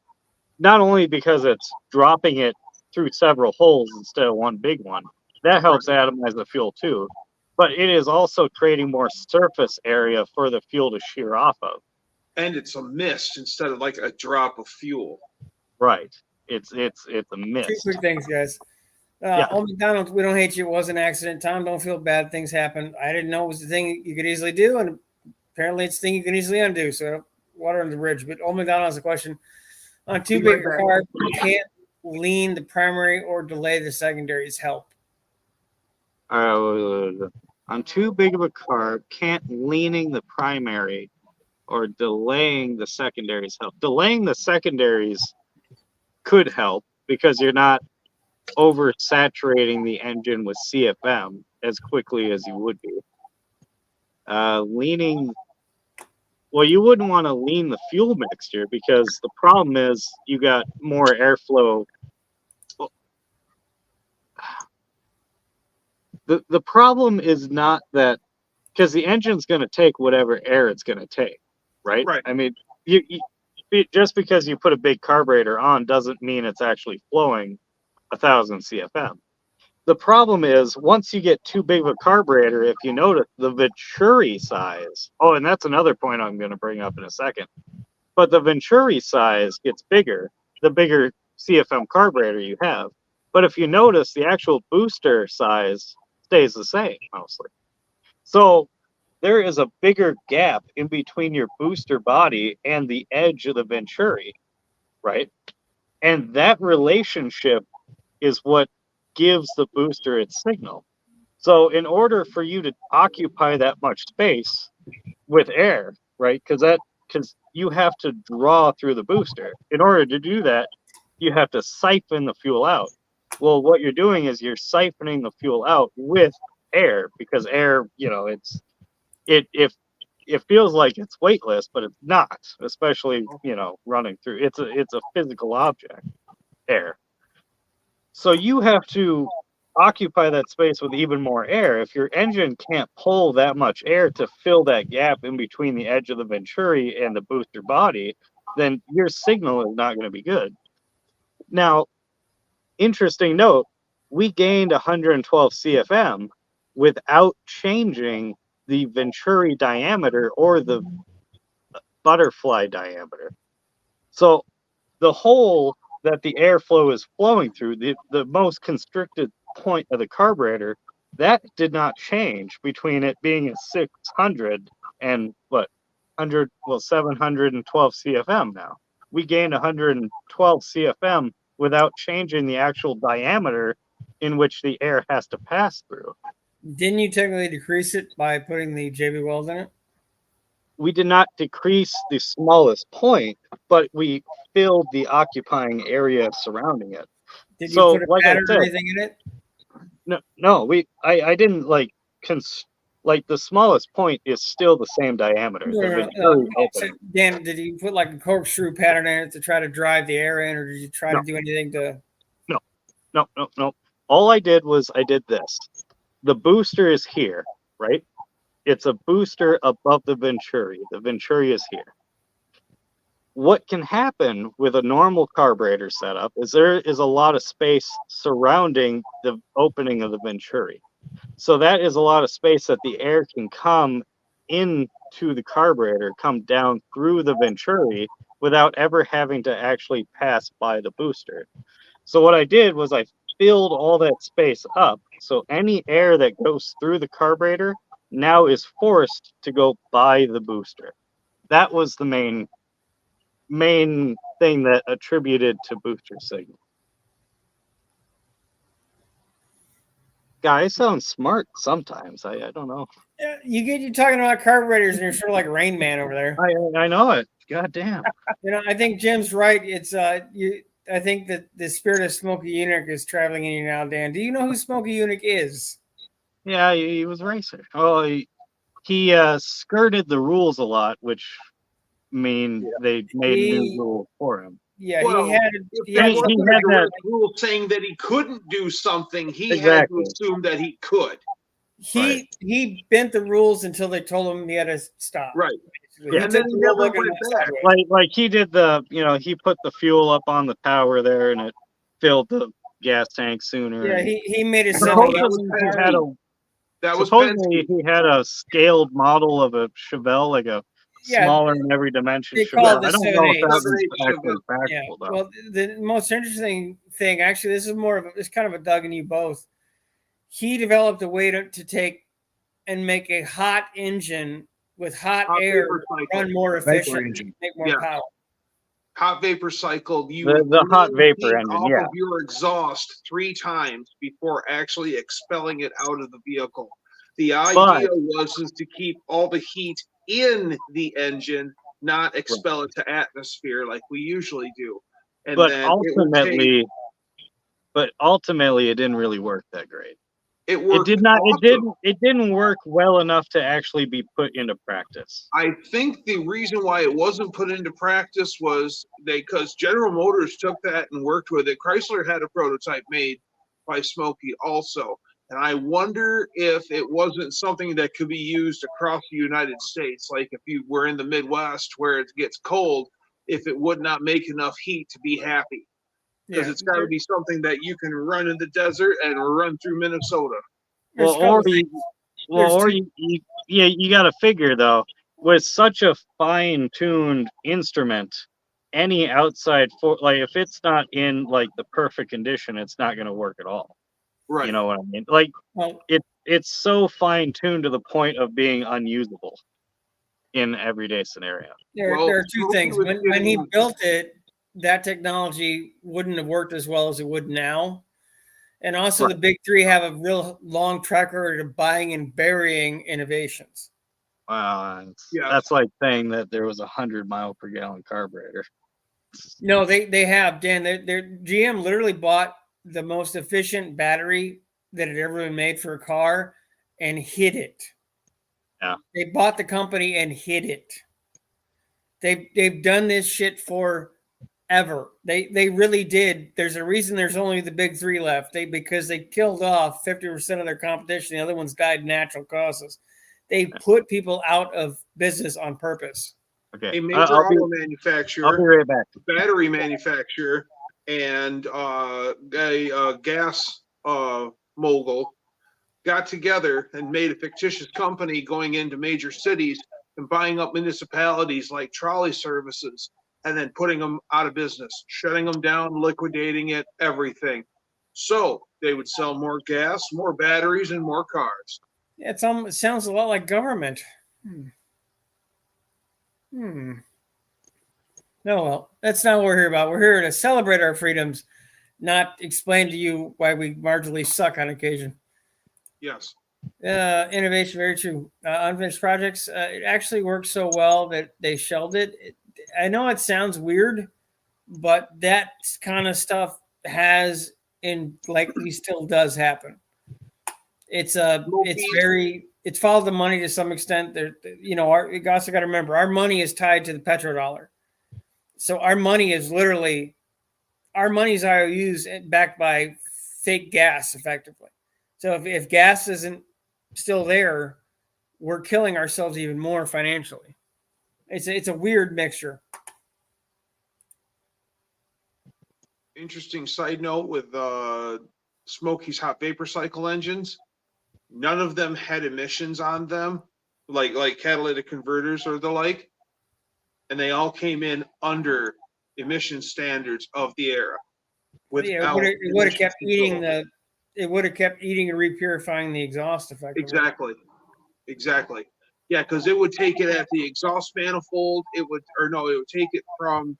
not only because it's dropping it through several holes instead of one big one. That helps atomize the fuel too. But it is also creating more surface area for the fuel to shear off of. And it's a mist instead of like a drop of fuel. Right. It's a two mist. quick things, guys. Yeah. Oh, McDonald's, we don't hate you. It was an accident. Tom, don't feel bad. Things happen. I didn't know it was the thing you could easily do, and apparently it's the thing you can easily undo. So water under the bridge. But Old McDonald has a question. On too big a carb, you can't lean the primary or delay the secondaries help. On too big of a carb, can't leaning the primary or delaying the secondaries help. Delaying the secondaries could help because you're not oversaturating the engine with CFM as quickly as you would be. Leaning, well, you wouldn't want to lean the fuel mixture because the problem is you got more airflow. The problem is not that, because the engine's going to take whatever air it's going to take, right? Right. I mean, you just because you put a big carburetor on doesn't mean it's actually flowing 1,000 CFM. The problem is once you get too big of a carburetor, if you notice the Venturi size, oh, and that's another point I'm going to bring up in a second, but the Venturi size gets bigger, the bigger CFM carburetor you have. But if you notice, the actual booster size stays the same mostly. So there is a bigger gap in between your booster body and the edge of the Venturi, right? And that relationship is what gives the booster its signal. So in order for you to occupy that much space with air, right? Because you have to draw through the booster. In order to do that, you have to siphon the fuel out. Well, what you're doing is you're siphoning the fuel out with air, because air, it feels like it's weightless, but it's not, especially, running through. It's a physical object, air. So you have to occupy that space with even more air. If your engine can't pull that much air to fill that gap in between the edge of the Venturi and the booster body, then your signal is not going to be good. Now, interesting note, we gained 112 CFM without changing the venturi diameter or the butterfly diameter. So the hole that the airflow is flowing through, the most constricted point of the carburetor, that did not change between it being at 600 and 712 CFM now. We gained 112 CFM without changing the actual diameter in which the air has to pass through. Didn't you technically decrease it by putting the JB Wells in it? We did not decrease the smallest point, but we filled the occupying area surrounding it. Did you So, put a like I pattern or said, anything in it? No, I didn't like the smallest point is still the same diameter. The venturi So, opening. Dan, did you put like a corkscrew pattern in it to try to drive the air in, or did you try to do anything to? No. All I did was I did this. The booster is here, right? It's a booster above the venturi. The venturi is here. What can happen with a normal carburetor setup is there is a lot of space surrounding the opening of the venturi. So that is a lot of space that the air can come into the carburetor, come down through the venturi without ever having to actually pass by the booster. So what I did was I filled all that space up. So any air that goes through the carburetor now is forced to go by the booster. That was the main thing that attributed to booster signal. Guys sound smart sometimes. I don't know. Yeah, you talking about carburetors, and you're sort of like Rain Man over there. I know it. God damn. I think Jim's right. It's I think that the spirit of Smokey Eunuch is traveling in you now, Dan. Do you know who Smokey Eunuch is? Yeah, he was a racer. Oh, he skirted the rules a lot, which mean they made new rules for him. Yeah, Well, he had that rule saying that he couldn't do something. He had to assume that he could. He bent the rules until they told him he had to stop. Right. Yeah. And then he never went back. Like he did he put the fuel up on the tower there and it filled the gas tank sooner. Yeah, he made it supposedly he had a scaled model of a Chevelle, like a smaller in every dimension. They call it I don't know if that was actually practical, though. Well, the most interesting thing, actually, this is it's kind of a dug in you both. He developed a way to take and make a hot engine with hot air run more efficient, make more power. Hot vapor cycle. The hot vapor engine, off of your exhaust 3 times before actually expelling it out of the vehicle. The idea was to keep all the heat in the engine, not expel it to atmosphere like we usually do. And but ultimately, it didn't really work that great. It worked. It did not. Awesome. It didn't work well enough to actually be put into practice. I think the reason why it wasn't put into practice was because General Motors took that and worked with it. Chrysler had a prototype made by Smokey also. And I wonder if it wasn't something that could be used across the United States. Like if you were in the Midwest where it gets cold, if it would not make enough heat to be happy. Because it's got to be something that you can run in the desert and run through Minnesota. You got to figure, though, with such a fine-tuned instrument, any outside, if it's not in, the perfect condition, it's not going to work at all. Right. You know what I mean? It's so fine-tuned to the point of being unusable in everyday scenario. There are two things. When he built it, that technology wouldn't have worked as well as it would now. And also the big three have a real long track record of buying and burying innovations. That's like saying that there was 100-mile-per-gallon carburetor. No, they have, Dan. Their GM literally bought the most efficient battery that had ever been made for a car and hid it. Yeah. They bought the company and hid it. They've done this shit forever. They really did. There's a reason there's only the big three left. Because they killed off 50% of their competition. The other ones died natural causes. They put people out of business on purpose. Okay. A major auto manufacturer, I'll be right back. Battery manufacturer, and a gas mogul got together and made a fictitious company going into major cities and buying up municipalities like trolley services and then putting them out of business, shutting them down, liquidating it, everything. So they would sell more gas, more batteries, and more cars. Yeah, it sounds a lot like government. No, well, that's not what we're here about. We're here to celebrate our freedoms, not explain to you why we marginally suck on occasion. Yes. Innovation, very true. Unfinished projects, it actually worked so well that they shelved it. I know it sounds weird, but that kind of stuff has and likely still does happen. It's followed the money to some extent. There, you also got to remember our money is tied to the petrodollar. So our money is IOUs backed by fake gas, effectively. So if gas isn't still there, we're killing ourselves even more financially. It's a weird mixture. Interesting side note with Smoky's hot vapor cycle engines. None of them had emissions on them, like catalytic converters or the like, and they all came in under emission standards of the era. It would have kept eating and repurifying the exhaust effectively. Exactly. Yeah, because it would take it at the exhaust manifold. It would take it from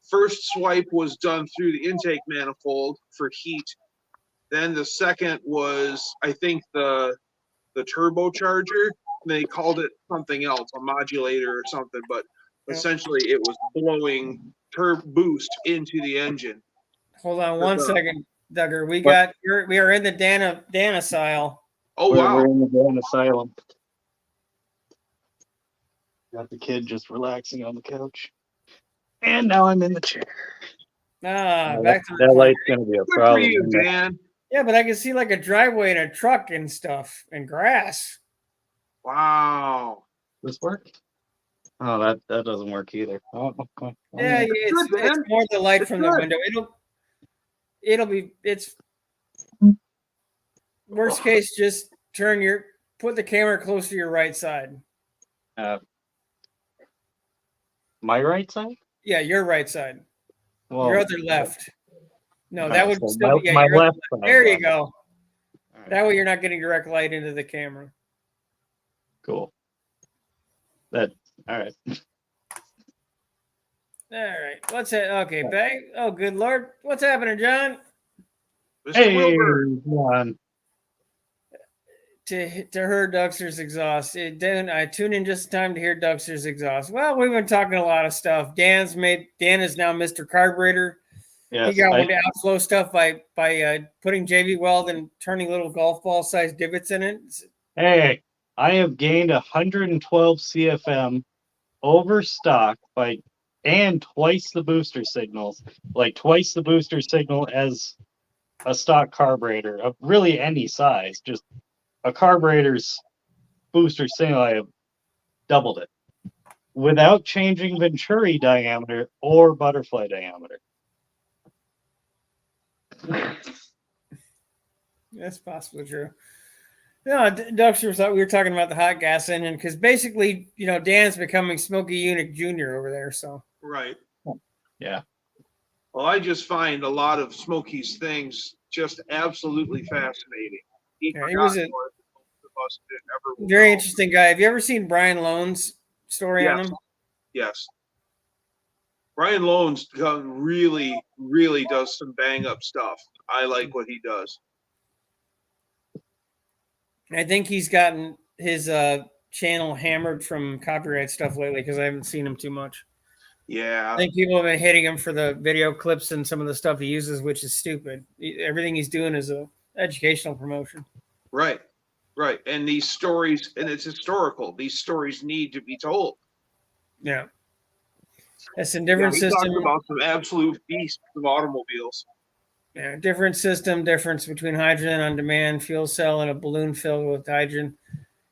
first swipe was done through the intake manifold for heat. Then the second was, I think, the turbocharger. They called it something else, a modulator or something, but essentially it was blowing boost into the engine. Hold on one second, Duggar. We are in the Dan asylum. Oh wow! We're in the Dan asylum. Got the kid just relaxing on the couch, and now I'm in the chair. Back to that light's gonna be a Good problem. for you, Dan. Yeah, but I can see like a driveway and a truck and stuff and grass. Wow. Does this work? Oh, that doesn't work either. Oh, okay. Yeah, it's more the light from the window. It's worst case, just put the camera close to your right side. My right side? Yeah, your right side. Well, your other left. No, that would so still my left side. There you go. Right. That way you're not getting direct light into the camera. Cool. All right. All right. What's it? Okay, back. Oh, good Lord. What's happening, John? Mr. Hey, Wilbur. John. To hear Duxter's exhaust. I tune in just in time to hear Duxter's exhaust. Well, we've been talking a lot of stuff. Dan is now Mr. Carburetor. Yes, he got one to outflow stuff by putting JV weld and turning little golf ball sized divots in it. Hey, I have gained 112 CFM over stock and twice the booster signals, like twice the booster signal as a stock carburetor of really any size. Just a carburetor's booster signal, I have doubled it without changing Venturi diameter or butterfly diameter. That's possibly true. No, Duxter thought we were talking about the hot gas engine because basically, Dan's becoming Smokey Unic Jr. over there. So Right. Yeah. Well, I just find a lot of Smokey's things just absolutely fascinating. He was a very interesting guy. Have you ever seen Brian Lone's story on him? Yes. Brian Lone's really, really does some bang up stuff. I like what he does. I think he's gotten his channel hammered from copyright stuff lately because I haven't seen him too much. Yeah. I think people have been hitting him for the video clips and some of the stuff he uses, which is stupid. Everything he's doing is a educational promotion. Right. And these stories, and it's historical. These stories need to be told. Yeah. That's a different system. Talk about some absolute beasts of automobiles. Yeah, different system, difference between hydrogen on demand, fuel cell, and a balloon filled with hydrogen.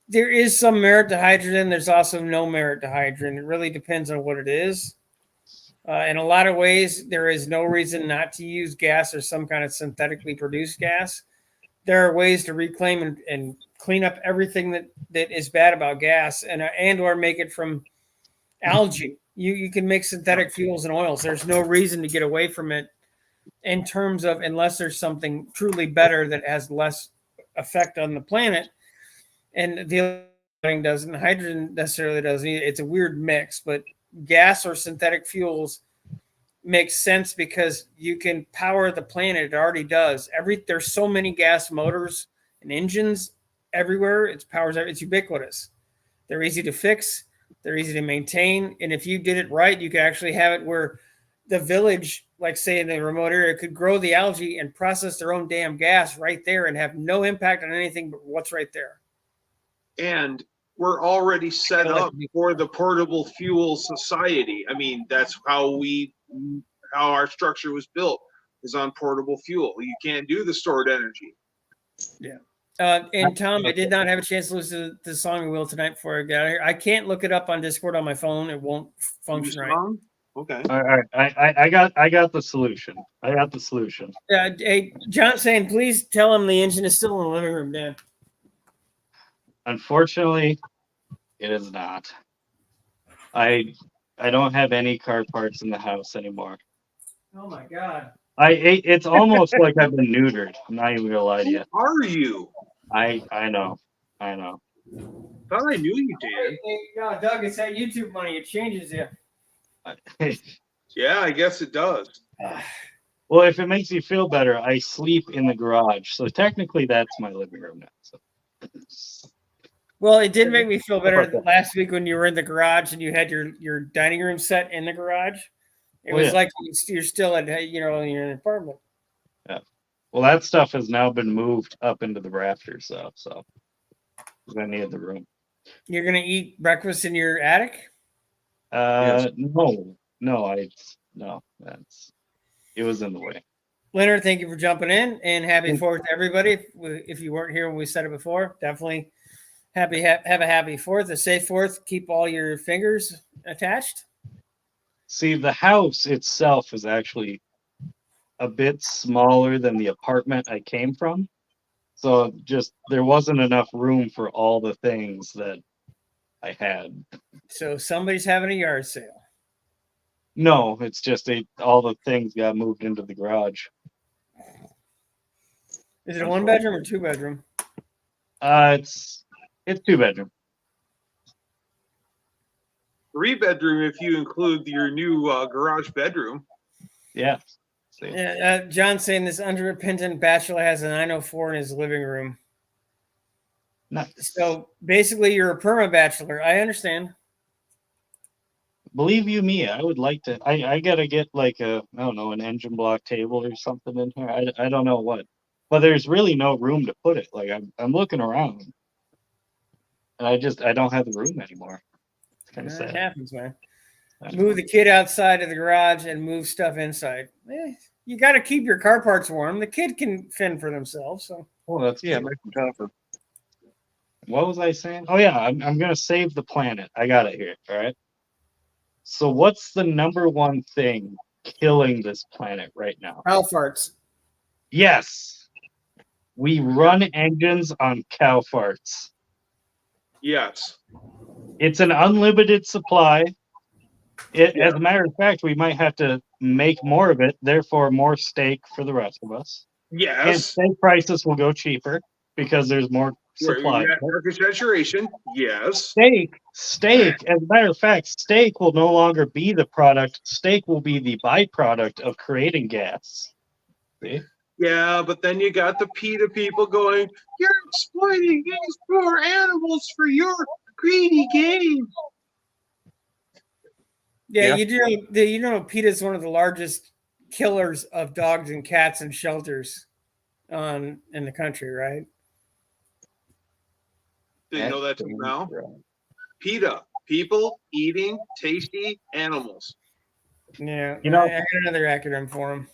There is some merit to hydrogen. There's also no merit to hydrogen. It really depends on what it is. In a lot of ways, there is no reason not to use gas or some kind of synthetically produced gas. there are ways to reclaim and clean up everything that is bad about gas and or make it from algae. You can make synthetic fuels and oils. There's no reason to get away from it in terms of, unless there's something truly better that has less effect on the planet. And the other thing doesn't, hydrogen necessarily doesn't either. It's a weird mix, but gas or synthetic fuels makes sense because you can power the planet. It already does. There's so many gas motors and engines everywhere. It's ubiquitous. They're easy to fix. They're easy to maintain. And if you did it right, you could actually have it where the village, like say in the remote area, could grow the algae and process their own damn gas right there and have no impact on anything but what's right there. And we're already set up for the portable fuel society. I mean, that's how our structure was built, is on portable fuel. You can't do the stored energy. Yeah. And Tom, I did not have a chance to listen to the song wheel tonight before I got here. I can't look it up on Discord on my phone. It won't function right. Okay. All right. I got the solution. I got the solution. Hey, John saying, please tell him the engine is still in the living room, Dan. Unfortunately, it is not. I don't have any car parts in the house anymore. Oh my God. It's almost like I've been neutered. I'm not even gonna lie to you. Who are you? I know. Thought I knew you, Dan. Hey, Doug, it's that YouTube money. It changes you. Yeah, I guess it does. Well, if it makes you feel better, I sleep in the garage, so technically that's my living room now. So. Well, it did make me feel better last week when you were in the garage and you had your dining room set in the garage. It was like you're still in your apartment. Yeah. Well, that stuff has now been moved up into the rafters, though. So I needed the room. You're gonna eat breakfast in your attic? Yes. No. It was in the way. Leonard, thank you for jumping in, and happy 4th to everybody. If you weren't here when we said it before, definitely have a happy 4th, a safe 4th. Keep all your fingers attached. See, the house itself is actually a bit smaller than the apartment I came from. So just there wasn't enough room for all the things that I had. So somebody's having a yard sale. No, it's just all the things got moved into the garage. Is it a 1-bedroom or 2-bedroom? It's 2-bedroom. 3-bedroom if you include your new garage bedroom. Yeah. John's saying this unrepentant bachelor has a 904 in his living room. Nice. So basically, you're a perma bachelor. I understand. Believe you me, I would like to. I gotta get like an engine block table or something in here. I don't know what, but there's really no room to put it. Like I'm looking around, and I don't have the room anymore. It's kind of sad. It happens, man. Move the kid outside of the garage and move stuff inside. You got to keep your car parts warm. The kid can fend for themselves. So. Well, that's make them tougher. What was I saying? Oh yeah, I'm gonna save the planet. I got it here. All right. So what's the number one thing killing this planet right now? Cow farts. Yes. We run engines on cow farts. Yes. It's an unlimited supply. As a matter of fact, we might have to make more of it, therefore more steak for the rest of us. Yes. And steak prices will go cheaper because there's more supply. Market saturation. Yes. Steak, as a matter of fact, steak will no longer be the product. Steak will be the byproduct of creating gas. See? Yeah, but then you got the PETA people going, you're exploiting these poor animals for your greedy gain. Yeah, you know, PETA is one of the largest killers of dogs and cats in shelters in the country, right? Didn't know that till now. PETA, people eating tasty animals. Yeah, I got another acronym for them.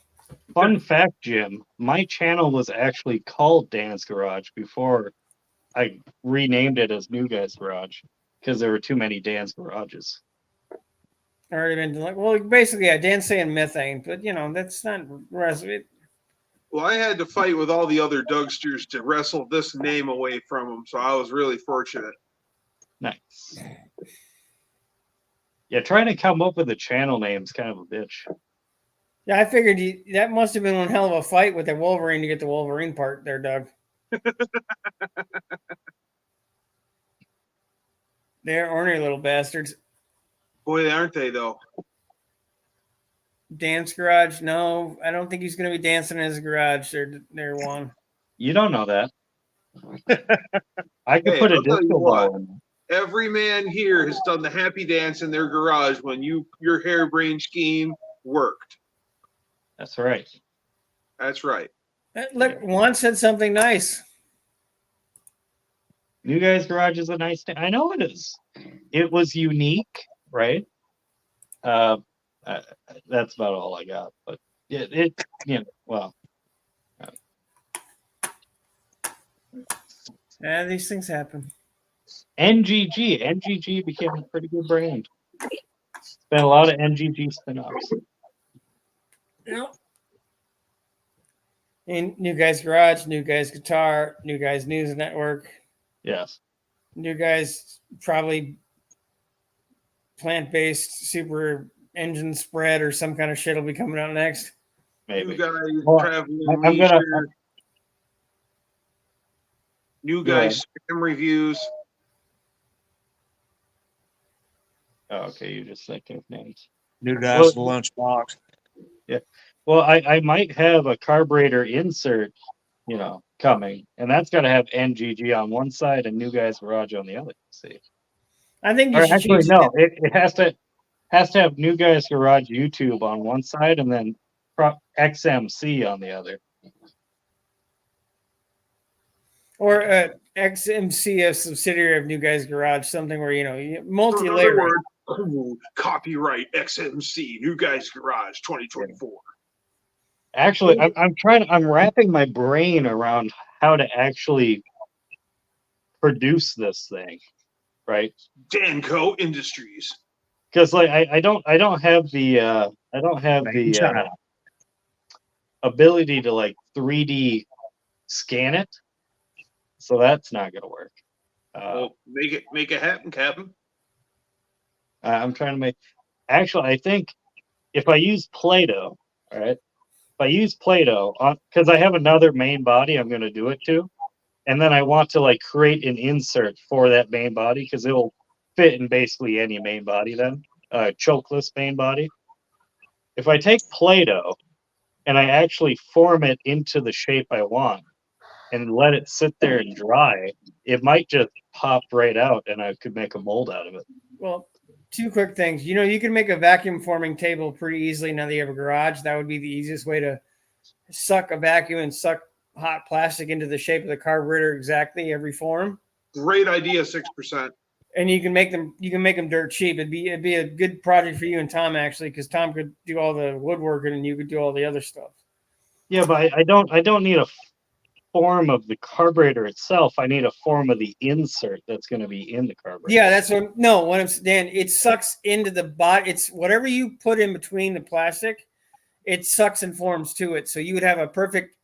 Fun fact, Jim, my channel was actually called Dan's Garage before I renamed it as New Guy's Garage because there were too many Dan's Garages. Already been like, well, basically, Dan's saying methane, but that's not. Well, I had to fight with all the other Dougsters to wrestle this name away from them, so I was really fortunate. Nice. Yeah, trying to come up with a channel name is kind of a bitch. Yeah, I figured that must have been one hell of a fight with the Wolverine to get the Wolverine part there, Doug. They're ornery little bastards. Boy, aren't they, though? Dance garage? No, I don't think he's going to be dancing in his garage. They're one. You don't know that. I could Hey, put a I'll tell you disco what. ball in. Every man here has done the happy dance in their garage when your harebrained scheme worked. That's right. That's right. Look, Juan said something nice. New Guy's Garage is a nice thing. I know it is. It was unique, right? That's about all I got. But well. Yeah, these things happen. NGG became a pretty good brand. Been a lot of NGG spin-offs. Yep. And New Guys Garage, New Guys Guitar, New Guys News Network, Yes. New Guys probably plant-based super engine spread or some kind of shit will be coming out next. Maybe. New guys Well, traveling I'm gonna- leisure. New guys spam reviews. Oh, okay, you're just thinking of names. New guys, the Well- lunchbox. Well, I might have a carburetor insert, coming, and that's got to have NGG on one side and New Guy's Garage on the other. See, I think you or should actually, change no, it has to have New Guy's Garage YouTube on one side and then XMC on the other. or XMC, a subsidiary of New Guys Garage, something where Another multi-layer. word, cool, copyright XMC, New Guys Garage 2024. Actually, I'm wrapping my brain around how to actually produce this thing, right? Danco Industries. Because I don't have the Made in China. ability to like 3D scan it, so that's not gonna work. Well, make it happen, Captain. I'm trying to make. Actually, I think if I use Play-Doh, all right. If I use Play-Doh on, because I have another main body, I'm gonna do it to, and then I want to like create an insert for that main body because it'll fit in basically any main body. Then chokeless main body. If I take Play-Doh and I actually form it into the shape I want and let it sit there and dry, it might just pop right out and I could make a mold out of it. Well, two quick things. You can make a vacuum forming table pretty easily now that you have a garage. That would be the easiest way to suck a vacuum and suck hot plastic into the shape of the carburetor exactly every form. Great idea, 6%. And you can make them dirt cheap. It'd be a good project for you and Tom actually, because Tom could do all the woodworking and you could do all the other stuff. Yeah, but I don't need a form of the carburetor itself. I need a form of the insert that's going to be in the carburetor. Yeah, that's what. No, what I'm saying, it sucks into the body. It's whatever you put in between the plastic, it sucks and forms to it. So you would have a perfect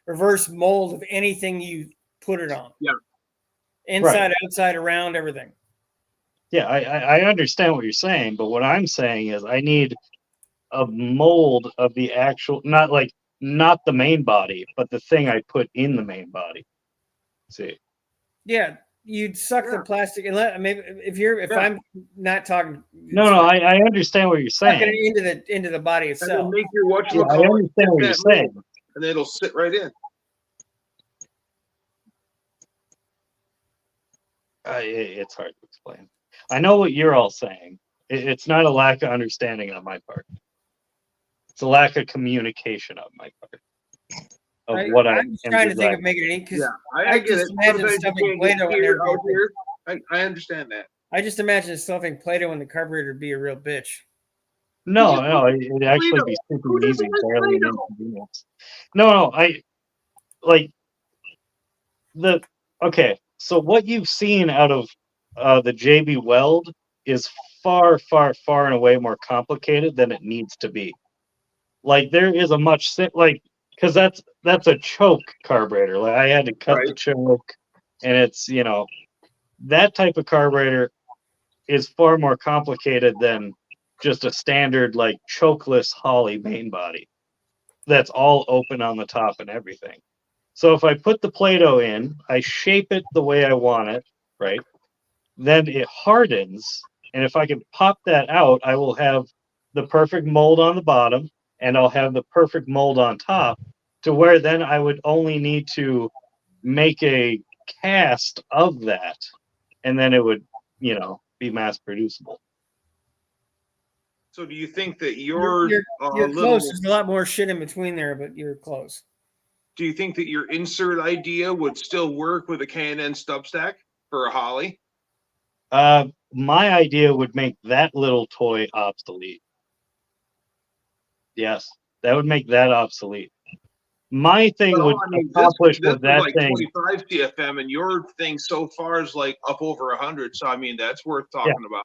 reverse mold of anything you put it on. Yeah. Inside, Right. outside, around, everything. Yeah, I understand what you're saying, but what I'm saying is I need a mold of the actual, not the main body, but the thing I put in the main body. See? Yeah, you'd suck the Yeah. plastic and maybe if Yeah. I'm not talking. No, I understand what you're sucking saying. it into the body And then itself. make your Yeah, I whatchamacallit understand what you're that saying. mold, and it'll sit right in. It's hard to explain. I know what you're all saying. It's not a lack of understanding on my part. It's a lack of communication on my part of what I'm just trying to think of designing. making it neat because Yeah, I I get just it. imagine Sometimes you stuffing can't get Play-Doh in here, there. out here. I understand that. I just imagine stuffing Play-Doh in the carburetor would be a real bitch. No, it'd actually be Who super doesn't easy, like barely an Play-Doh? inconvenience. No, I like okay. So what you've seen out of the JB Weld is far, far, far and away more complicated than it needs to be. Like there is a much because that's a choke carburetor. Like I had to cut the Right. choke, and it's that type of carburetor is far more complicated than just a standard like chokeless Holley main body that's all open on the top and everything. So if I put the Play-Doh in, I shape it the way I want it, right? Then it hardens, and if I can pop that out, I will have the perfect mold on the bottom, and I'll have the perfect mold on top, to where then I would only need to make a cast of that, and then it would, be mass producible. So do you think that You're, your you're, you're close. little, There's a lot more shit in between there, but you're close. do you think that your insert idea would still work with a K&N stub stack for a Holley? My idea would make that little toy obsolete. Yes, that would make that obsolete. My thing Well, would I mean, accomplish this with is that like thing. 25 CFM, and your thing so far is like up over 100. So I mean, that's worth talking about.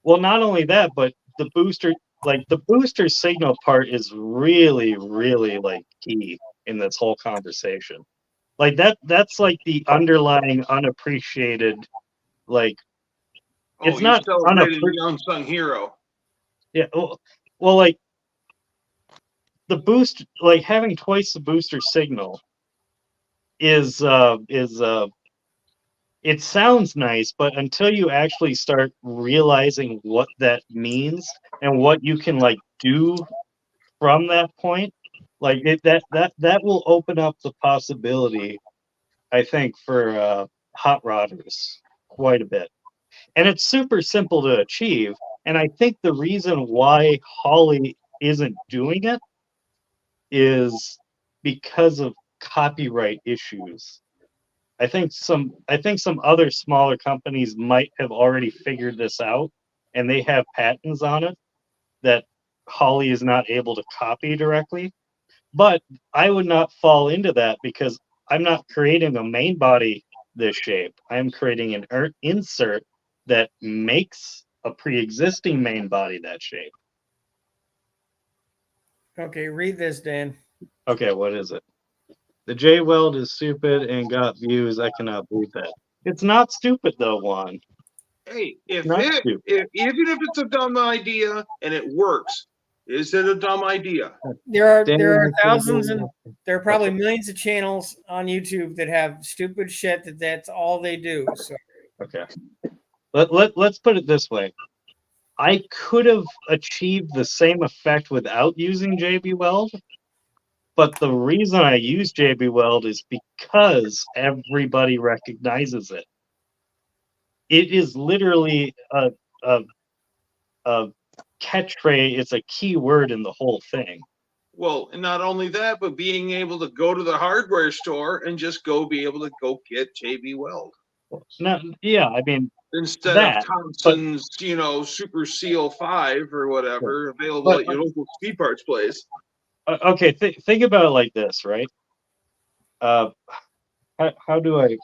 Well, not only that, but the booster signal part is really, really like key in this whole conversation. Like that's like the underlying unappreciated, like Oh, it's you're not celebrating a young sung hero. yeah. Well, like the boost, like having twice the booster signal is it sounds nice, but until you actually start realizing what that means and what you can like do from that point, like that will open up the possibility, I think, for hot rodders quite a bit. And it's super simple to achieve. And I think the reason why Holley isn't doing it is because of copyright issues. I think some other smaller companies might have already figured this out, and they have patents on it that Holley is not able to copy directly. But I would not fall into that because I'm not creating a main body this shape. I'm creating an insert that makes a pre-existing main body that shape. Okay, read this, Dan. Okay, what is it? The J Weld is stupid and got views. I cannot believe that. It's not stupid though, Juan. Hey, Not stupid. even if it's a dumb idea and it works, is it a dumb idea? There are thousands and there are probably millions of channels on YouTube that have stupid shit that's all they do. So Okay. Let's put it this way. I could have achieved the same effect without using JB Weld, but the reason I use JB Weld is because everybody recognizes it. It is literally a catchphrase. It's a key word in the whole thing. Well, and not only that, but being able to go to the hardware store and just be able to go get JB Weld. No, yeah, I mean, instead that, of Thompson's, Super Seal 5 or whatever, available at your local speed parts place. Okay, think about it like this, right? How do I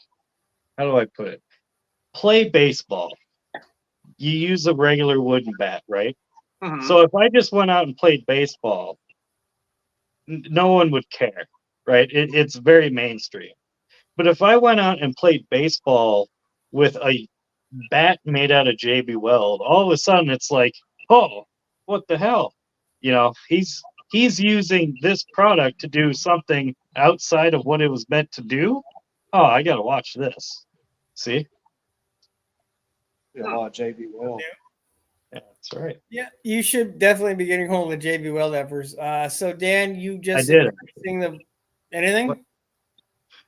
put it? Play baseball. You use a regular wooden bat, right? Mhm. So if I just went out and played baseball, no one would care, right? It's very mainstream. But if I went out and played baseball with a bat made out of JB Weld, all of a sudden it's like, oh, what the hell? He's using this product to do something outside of what it was meant to do. Oh, I gotta watch this. See? Yeah, a lot of JB Weld. Yeah, that's right. yeah, you should definitely be getting hold of the JB Weld efforts. So Dan, you just I did. Anything? What?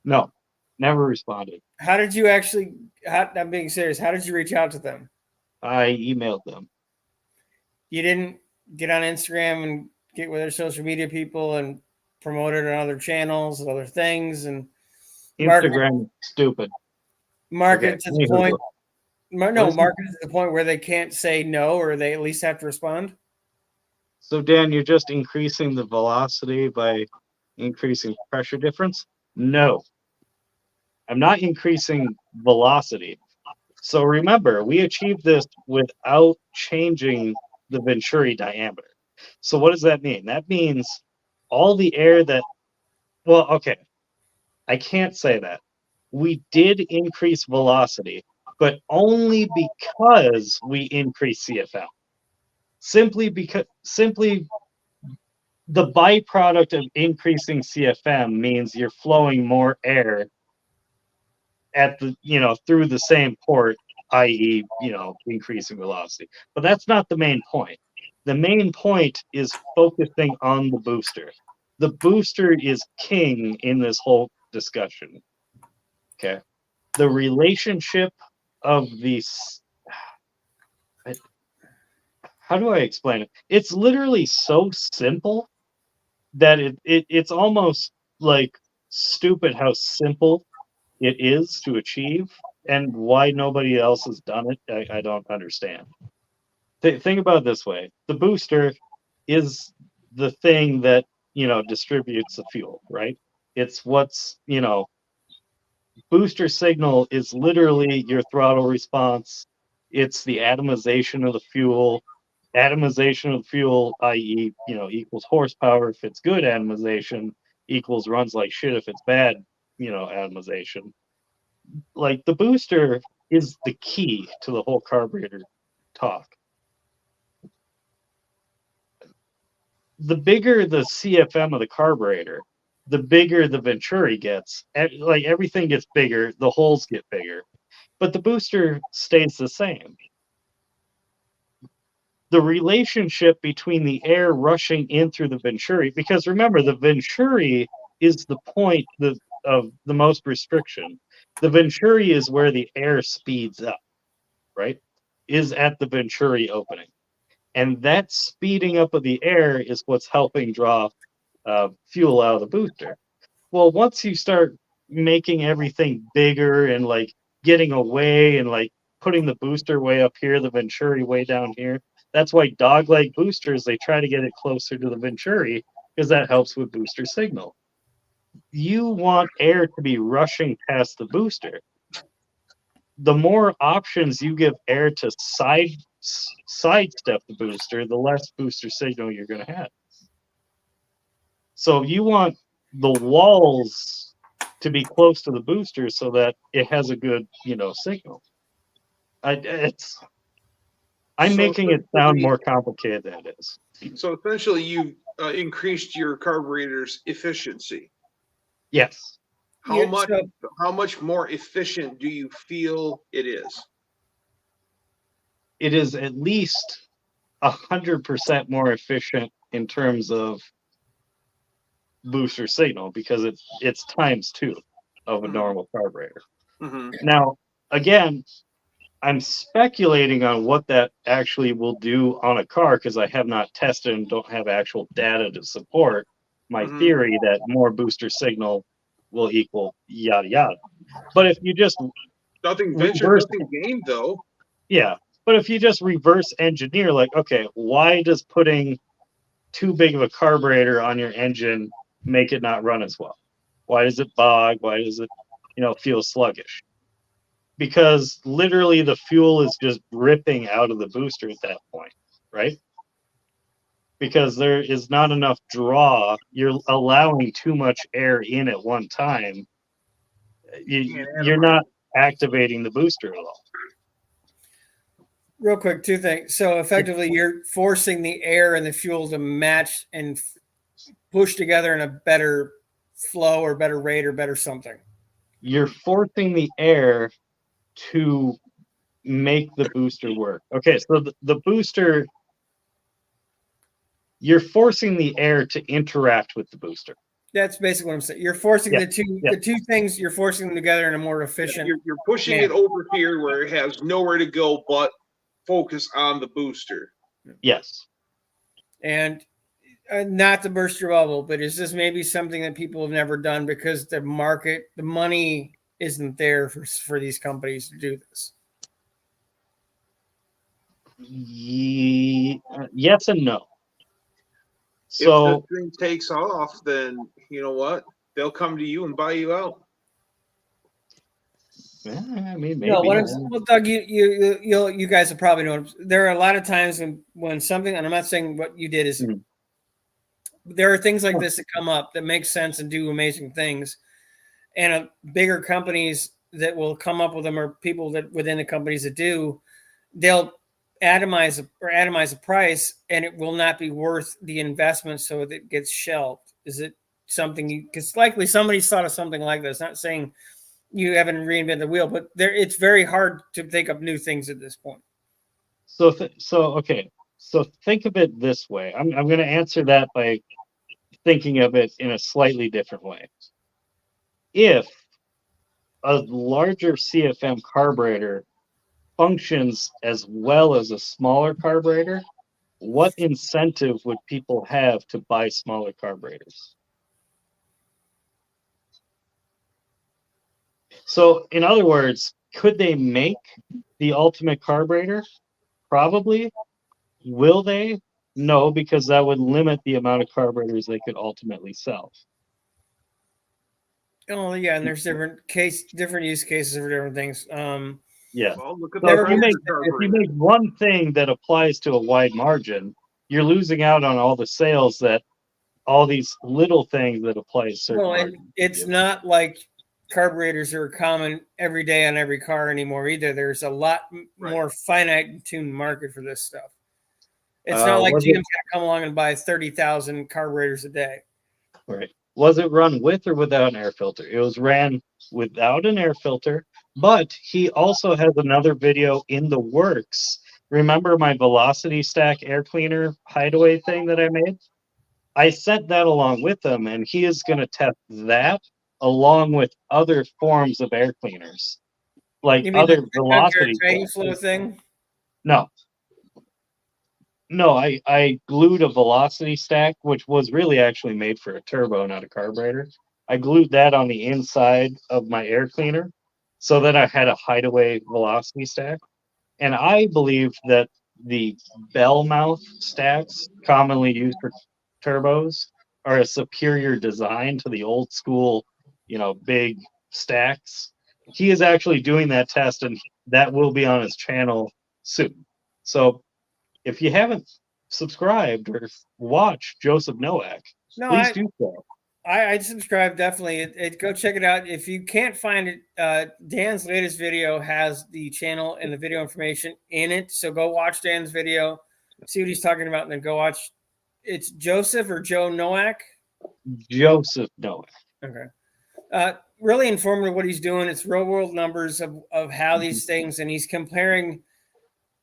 No, never responded. How did you actually? I'm being serious. How did you reach out to them? I emailed them. You didn't get on Instagram and get with their social media people and promote it on other channels and other things and Instagram stupid. Market to the point. No, What market to the point where they can't say no, or they at least have to respond. So Dan, you're just increasing the velocity by increasing pressure difference? No. I'm not increasing velocity. So remember, we achieved this without changing the Venturi diameter. So what does that mean? That means all the air that Well, okay. I can't say that. We did increase velocity, but only because we increased CFM. Simply the byproduct of increasing CFM means you're flowing more air at the, through the same port, i.e., increasing velocity. But that's not the main point. The main point is focusing on the booster. The booster is king in this whole discussion. Okay. The relationship of these, how do I explain it? It's literally so simple that it's almost like stupid how simple it is to achieve, and why nobody else has done it. I don't understand. Think about it this way: the booster is the thing that distributes the fuel, right? It's what's booster signal is literally your throttle response. It's the atomization of the fuel. Atomization of fuel, i.e., equals horsepower if it's good atomization, equals runs like shit if it's bad, atomization. Like the booster is the key to the whole carburetor talk. The bigger the CFM of the carburetor, the bigger the venturi gets. Like everything gets bigger, the holes get bigger, but the booster stays the same. The relationship between the air rushing in through the venturi, because remember, the venturi is the point of the most restriction. The venturi is where the air speeds up, right? Is at the venturi opening. And that speeding up of the air is what's helping draw fuel out of the booster. Well, once you start making everything bigger and like getting away and like putting the booster way up here, the venturi way down here, that's why dog-leg boosters, they try to get it closer to the venturi because that helps with booster signal. You want air to be rushing past the booster. The more options you give air to sidestep the booster, the less booster signal you're going to have. So you want the walls to be close to the booster so that it has a good, signal. I'm making it sound more complicated than it is. So essentially, you increased your carburetor's efficiency. Yes. How much more efficient do you feel it is? It is at least 100% more efficient in terms of booster signal because it's times 2 of a normal carburetor. Mm-hmm. Now, again, I'm speculating on what that actually will do on a car because I have not tested and don't have actual data to support my theory that more booster signal will equal yada yada. But if you just nothing ventured, nothing gained, though. Yeah, but if you just reverse engineer, like, okay, why does putting too big of a carburetor on your engine make it not run as well? Why does it bog? Why does it, feel sluggish? Because literally the fuel is just dripping out of the booster at that point, right? Because there is not enough draw. You're allowing too much air in at one time. You're not activating the booster at all. Real quick, 2 things. So effectively, you're forcing the air and the fuel to match and push together in a better flow or better rate or better something. You're forcing the air to make the booster work. Okay, so the booster, you're forcing the air to interact with the booster. That's basically what I'm saying. You're forcing the two things. You're forcing them together in a more efficient. You're pushing it over here where it has nowhere to go but focus on the booster. Yes. And not to burst your bubble, but is this maybe something that people have never done because the market, the money isn't there for these companies to do this? Yes and no. So if this thing takes off, then you know what? They'll come to you and buy you out. I mean, maybe. No, well, Doug, you guys will probably know. There are a lot of times when something, and I'm not saying what you did is there are things like this that come up that make sense and do amazing things. And bigger companies that will come up with them, or people that within the companies that do, they'll atomize the price, and it will not be worth the investment, so it gets shelved. Is it something you? Because likely somebody's thought of something like this. Not saying you haven't reinvented the wheel, but it's very hard to think of new things at this point. So okay. So think of it this way. I'm going to answer that by thinking of it in a slightly different way. If a larger CFM carburetor functions as well as a smaller carburetor, what incentive would people have to buy smaller carburetors? So, in other words, could they make the ultimate carburetor? Probably. Will they? No, because that would limit the amount of carburetors they could ultimately sell. Oh yeah, and there's different use cases for different things. Yeah. Well, look at So the if you make one thing that applies to a wide margin, you're losing out on all the sales that all these little things that apply to certain margins. And it's not like carburetors are common every day on every car anymore either. There's a lot more finite tuned market for this stuff. It's not like GM's gonna come along and buy 30,000 carburetors a day. Right. Was it run with or without an air filter? It was ran without an air filter, but he also has another video in the works. Remember my Velocity Stack air cleaner hideaway thing that I made? I sent that along with him, and he is going to test that along with other forms of air cleaners, like other velocity flow thing. No, I glued a Velocity Stack, which was really actually made for a turbo, not a carburetor. I glued that on the inside of my air cleaner so that I had a hideaway Velocity Stack. And I believe that the bell mouth stacks commonly used for turbos are a superior design to the old school, big stacks. He is actually doing that test, and that will be on his channel soon. So if you haven't subscribed or watched Joseph Nowak, please do so. I subscribe definitely. Go check it out. If you can't find it, Dan's latest video has the channel and the video information in it. So go watch Dan's video, see what he's talking about, and then go watch. It's Joseph or Joe Nowak? Joseph Nowak. Okay. Really informative what he's doing. It's real world numbers of how these things, and he's comparing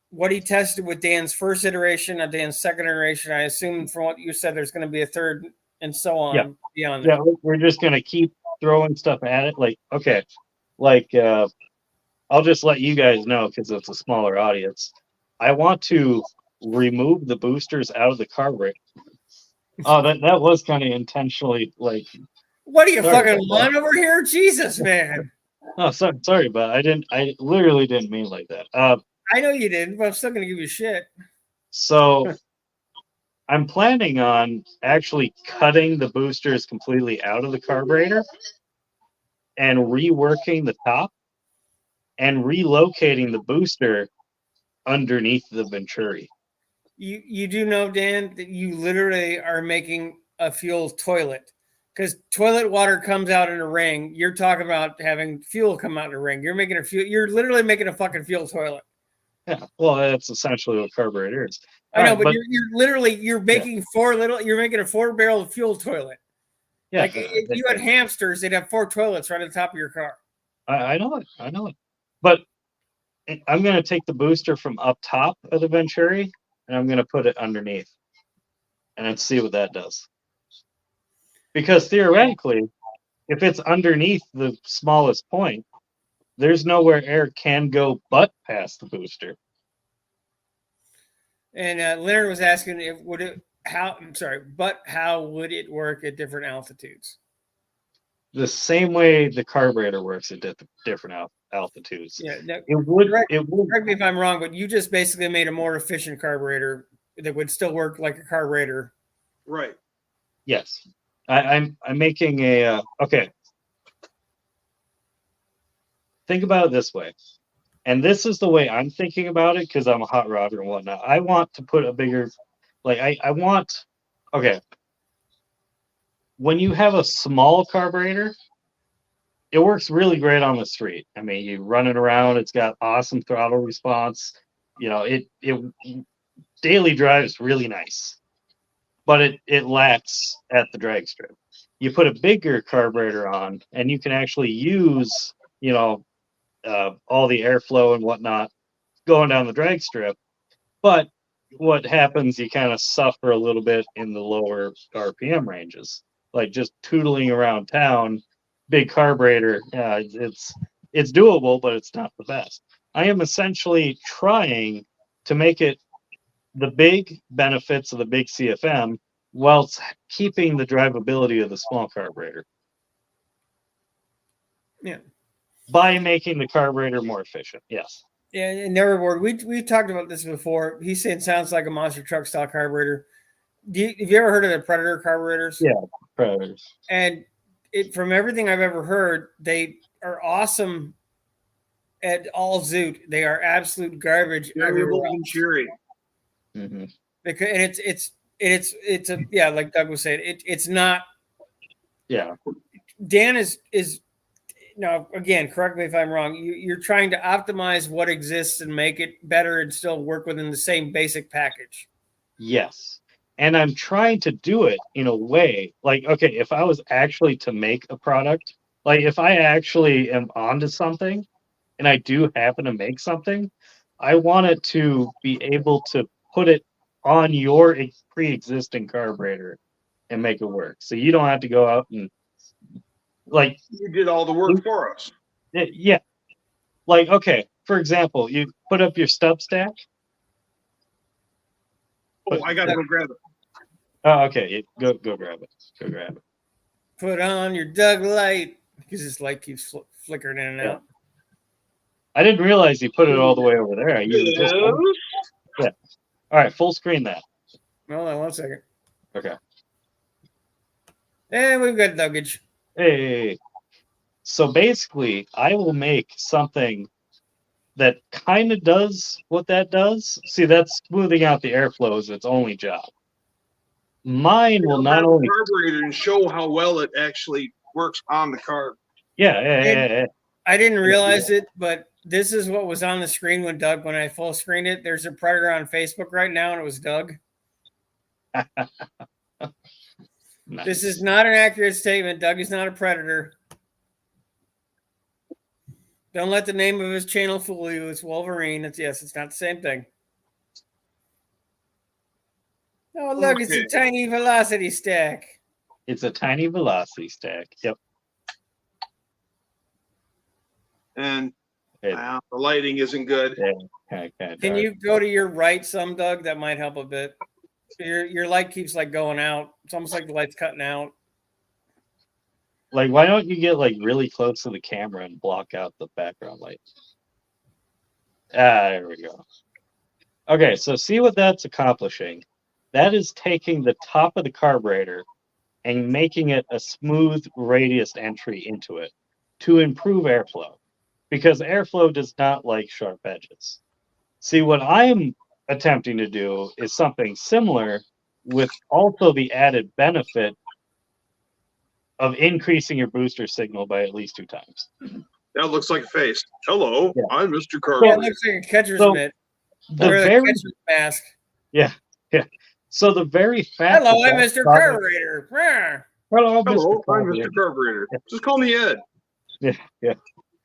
what he tested with Dan's first iteration and Dan's second iteration. I assume from what you said, there's going to be a third and so on beyond that. Yeah, we're just going to keep throwing stuff at it. I'll just let you guys know because it's a smaller audience. I want to remove the boosters out of the carburetor. Oh, that was kind of intentionally like. What are you fucking on over here? Jesus, man. Oh, sorry, but I literally didn't mean like that. I know you didn't, but I'm still gonna give you shit. So I'm planning on actually cutting the boosters completely out of the carburetor and reworking the top and relocating the booster underneath the Venturi. You do know, Dan, that you literally are making a fuel toilet because toilet water comes out in a ring. You're talking about having fuel come out in a ring. You're literally making a fucking fuel toilet. Yeah, well, that's essentially what carburetor is. I know, but you're literally making you're making a 4-barrel fuel toilet. Yeah, like if you had hamsters, they'd have 4 toilets right on the top of your car. I know it. But I'm going to take the booster from up top of the Venturi and I'm going to put it underneath and then see what that does. Because theoretically, if it's underneath the smallest point, there's nowhere air can go but past the booster. And Leonard was asking how would it work at different altitudes? The same way the carburetor works at different altitudes. Yeah, it would. Correct me if I'm wrong, but you just basically made a more efficient carburetor that would still work like a carburetor. Right. Yes, I'm making a okay. Think about it this way, and this is the way I'm thinking about it because I'm a hot rodder and whatnot. I want to put a bigger, I want. Okay, when you have a small carburetor, it works really great on the street. I mean, you run it around, it's got awesome throttle response. You know, it daily drives really nice, but it lacks at the drag strip. You put a bigger carburetor on, and you can actually use, all the airflow and whatnot going down the drag strip. But what happens, you kind of suffer a little bit in the lower RPM ranges, like just tootling around town. Big carburetor, it's doable, but it's not the best. I am essentially trying to make it the big benefits of the big CFM whilst keeping the drivability of the small carburetor. Yeah. By making the carburetor more efficient. Yes. Yeah, and Neverboard, we've talked about this before. He said it sounds like a monster truck style carburetor. Have you ever heard of the Predator carburetors? Yeah, Predators. And from everything I've ever heard, they are awesome at all zoot. They are absolute garbage. Variable and cheery. Mm-hmm. Because it's a yeah, like Doug was saying, it's not. Yeah. Dan is now again, correct me if I'm wrong. You're trying to optimize what exists and make it better and still work within the same basic package. Yes. And I'm trying to do it in a way like, okay, if I was actually to make a product, like if I actually am onto something and I do happen to make something, I want it to be able to put it on your pre-existing carburetor and make it work. So you don't have to go out and like You did all the work for us. yeah. Like, okay, for example, you put up your stub stack. Oh, I gotta go grab it. Oh, okay. Go grab it. Go grab it. Put on your Doug light because this light keeps flickering in and out. I didn't realize you put it all the way over there. You just yeah. All right, full screen that. Hold on 1 second. Okay. And we've got Duggage. Hey. So basically, I will make something that kind of does what that does. See, that's smoothing out the airflow is its only job. Mine will not only carburetor and show how well it actually works on the car. Yeah. I didn't realize it, but this is what was on the screen when I full screened it. There's a Predator on Facebook right now, and it was Doug. Nice. This is not an accurate statement. Doug is not a predator. Don't let the name of his channel fool you. It's Wolverine. It's not the same thing. Oh, look, okay. It's a tiny velocity stack. It's a tiny velocity stack. Yep. And the lighting isn't good. Yeah. Can you go to your right some, Doug? That might help a bit. Your light keeps like going out. It's almost like the light's cutting out. Like, why don't you get like really close to the camera and block out the background light? There we go. Okay, so see what that's accomplishing. That is taking the top of the carburetor and making it a smooth radius entry into it to improve airflow, because airflow does not like sharp edges. See, what I'm attempting to do is something similar with also the added benefit of increasing your booster signal by at least 2 times. That looks like a face. Hello, yeah. I'm Mr. Carver. Yeah, it looks like a catcher's mitt. The catcher's mask. Yeah. So the very fact. Hello, I'm Mr. Carburetor. Hello, I'm Mr. Carburetor. Just call me Ed. Yeah.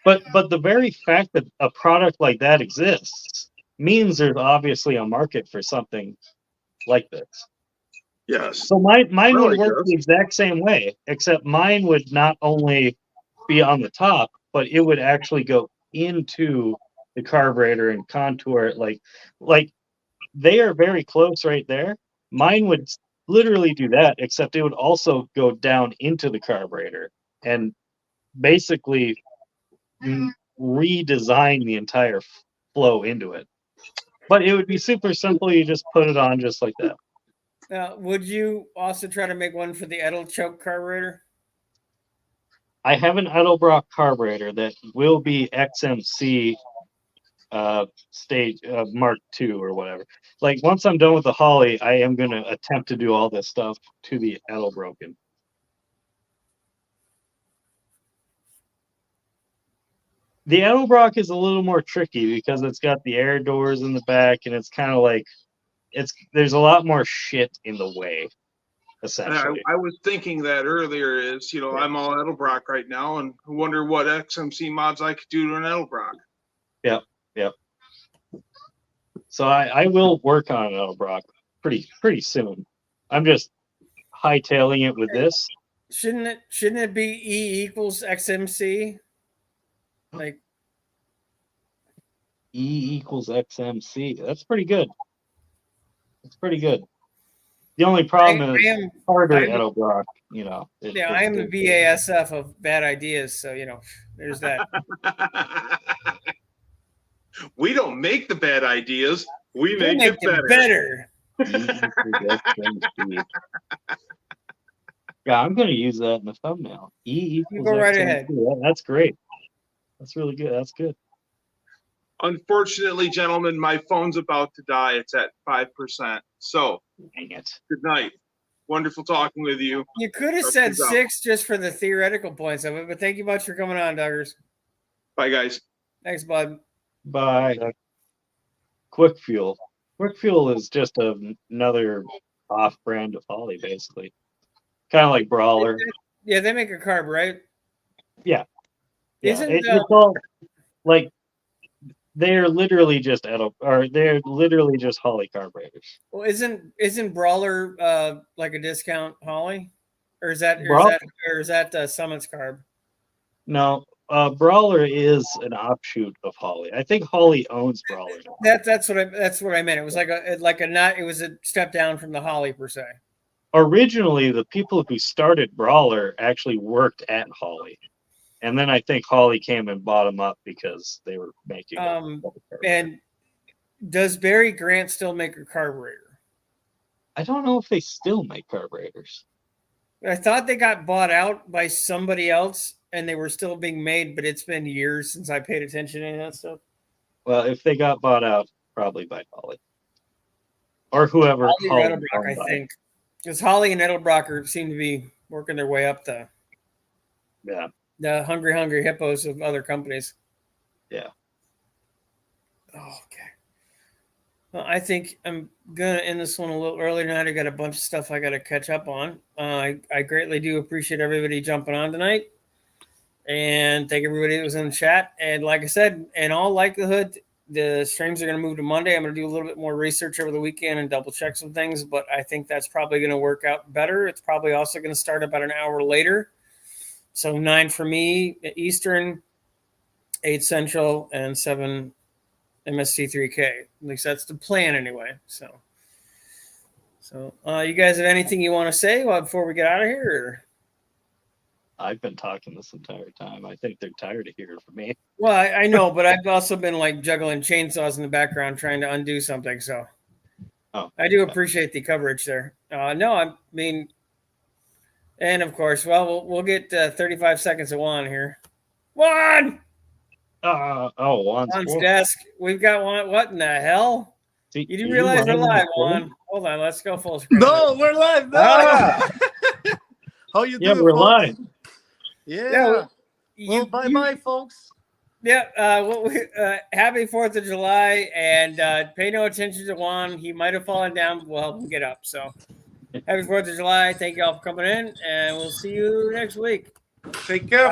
But the very fact that a product like that exists means there's obviously a market for something like this. Yes. So mine would work the exact same way, except mine would not only be on the top, but it would actually go into the carburetor and contour it like they are very close right there. Mine would literally do that, except it would also go down into the carburetor and basically redesign the entire flow into it. But it would be super simple. You just put it on just like that. Now, would you also try to make one for the Edelchoke carburetor? I have an Edelbrock carburetor that will be XMC stage Mark II or whatever. Like, once I'm done with the Holly, I am going to attempt to do all this stuff to the Edelbroken. The Edelbrock is a little more tricky because it's got the air doors in the back, and it's kind of like there's a lot more shit in the way, And essentially. I was thinking that earlier is, I'm all Edelbrock right now and I wonder what XMC mods I could do to an Edelbrock. Yep. So I will work on an Edelbrock pretty soon. I'm just hightailing it with this. Shouldn't it be E equals XMC? Like E equals XMC. That's pretty good. The only problem is harder Edelbrock, I am the BASF of bad ideas, so there's that. We don't make the bad ideas. We make it them better. Yeah, I'm going to use that in the thumbnail. E equals go right XMC. ahead. That's great. That's really good. That's good. Unfortunately, gentlemen, my phone's about to die. It's at 5%. So, Dang it. good night. Wonderful talking with you. You could have said 6 just for the theoretical points of it, but thank you much for coming on, Duggars. Bye, guys. Thanks, bud. Bye. Quick Fuel. Quick Fuel is just another off-brand of Holly, basically. Kind of like Brawler. Yeah, they make a carb, right? Yeah. Isn't it's all like they're literally just Holly carburetors. Well, isn't Brawler like a discount Holly, or is that Summit's carb? No, Brawler is an offshoot of Holly. I think Holly owns Brawler. That's what I meant. It was it was a step down from the Holly per se. Originally, the people who started Brawler actually worked at Holly, and then I think Holly came and bought them up because they were making. And does Barry Grant still make a carburetor? I don't know if they still make carburetors. I thought they got bought out by somebody else, and they were still being made, but it's been years since I paid attention to any of that stuff. Well, if they got bought out, probably by Holly or whoever. Holly or Edelbrock, I think, because Holly and Edelbrock seem to be working their way up the hungry hippos of other companies. Yeah. Oh, okay. Well, I think I'm gonna end this one a little early tonight. I got a bunch of stuff I got to catch up on. I greatly do appreciate everybody jumping on tonight, and thank everybody that was in the chat. And like I said, in all likelihood, the streams are going to move to Monday. I'm going to do a little bit more research over the weekend and double check some things, but I think that's probably going to work out better. It's probably also going to start about an hour later. So 9 for me Eastern, 8 Central, and 7 MST3K. At least that's the plan anyway. So you guys have anything you want to say before we get out of here? Or? I've been talking this entire time. I think they're tired of hearing from me. Well, I know, but I've also been like juggling chainsaws in the background trying to undo something. So I do appreciate the coverage there. No, I mean, and of course, we'll get 35 seconds of Juan here. Juan! Juan's desk. We've got one. What in the hell? You didn't realize we're live, Juan. Hold on, let's go full screen. No, we're live. No. How you doing? Yeah, we're folks? live. Yeah. Well, bye, folks. Yeah. Happy 4th of July, and pay no attention to Juan. He might have fallen down, but we'll help him get up. So, happy 4th of July. Thank you all for coming in, and we'll see you next week. Take care.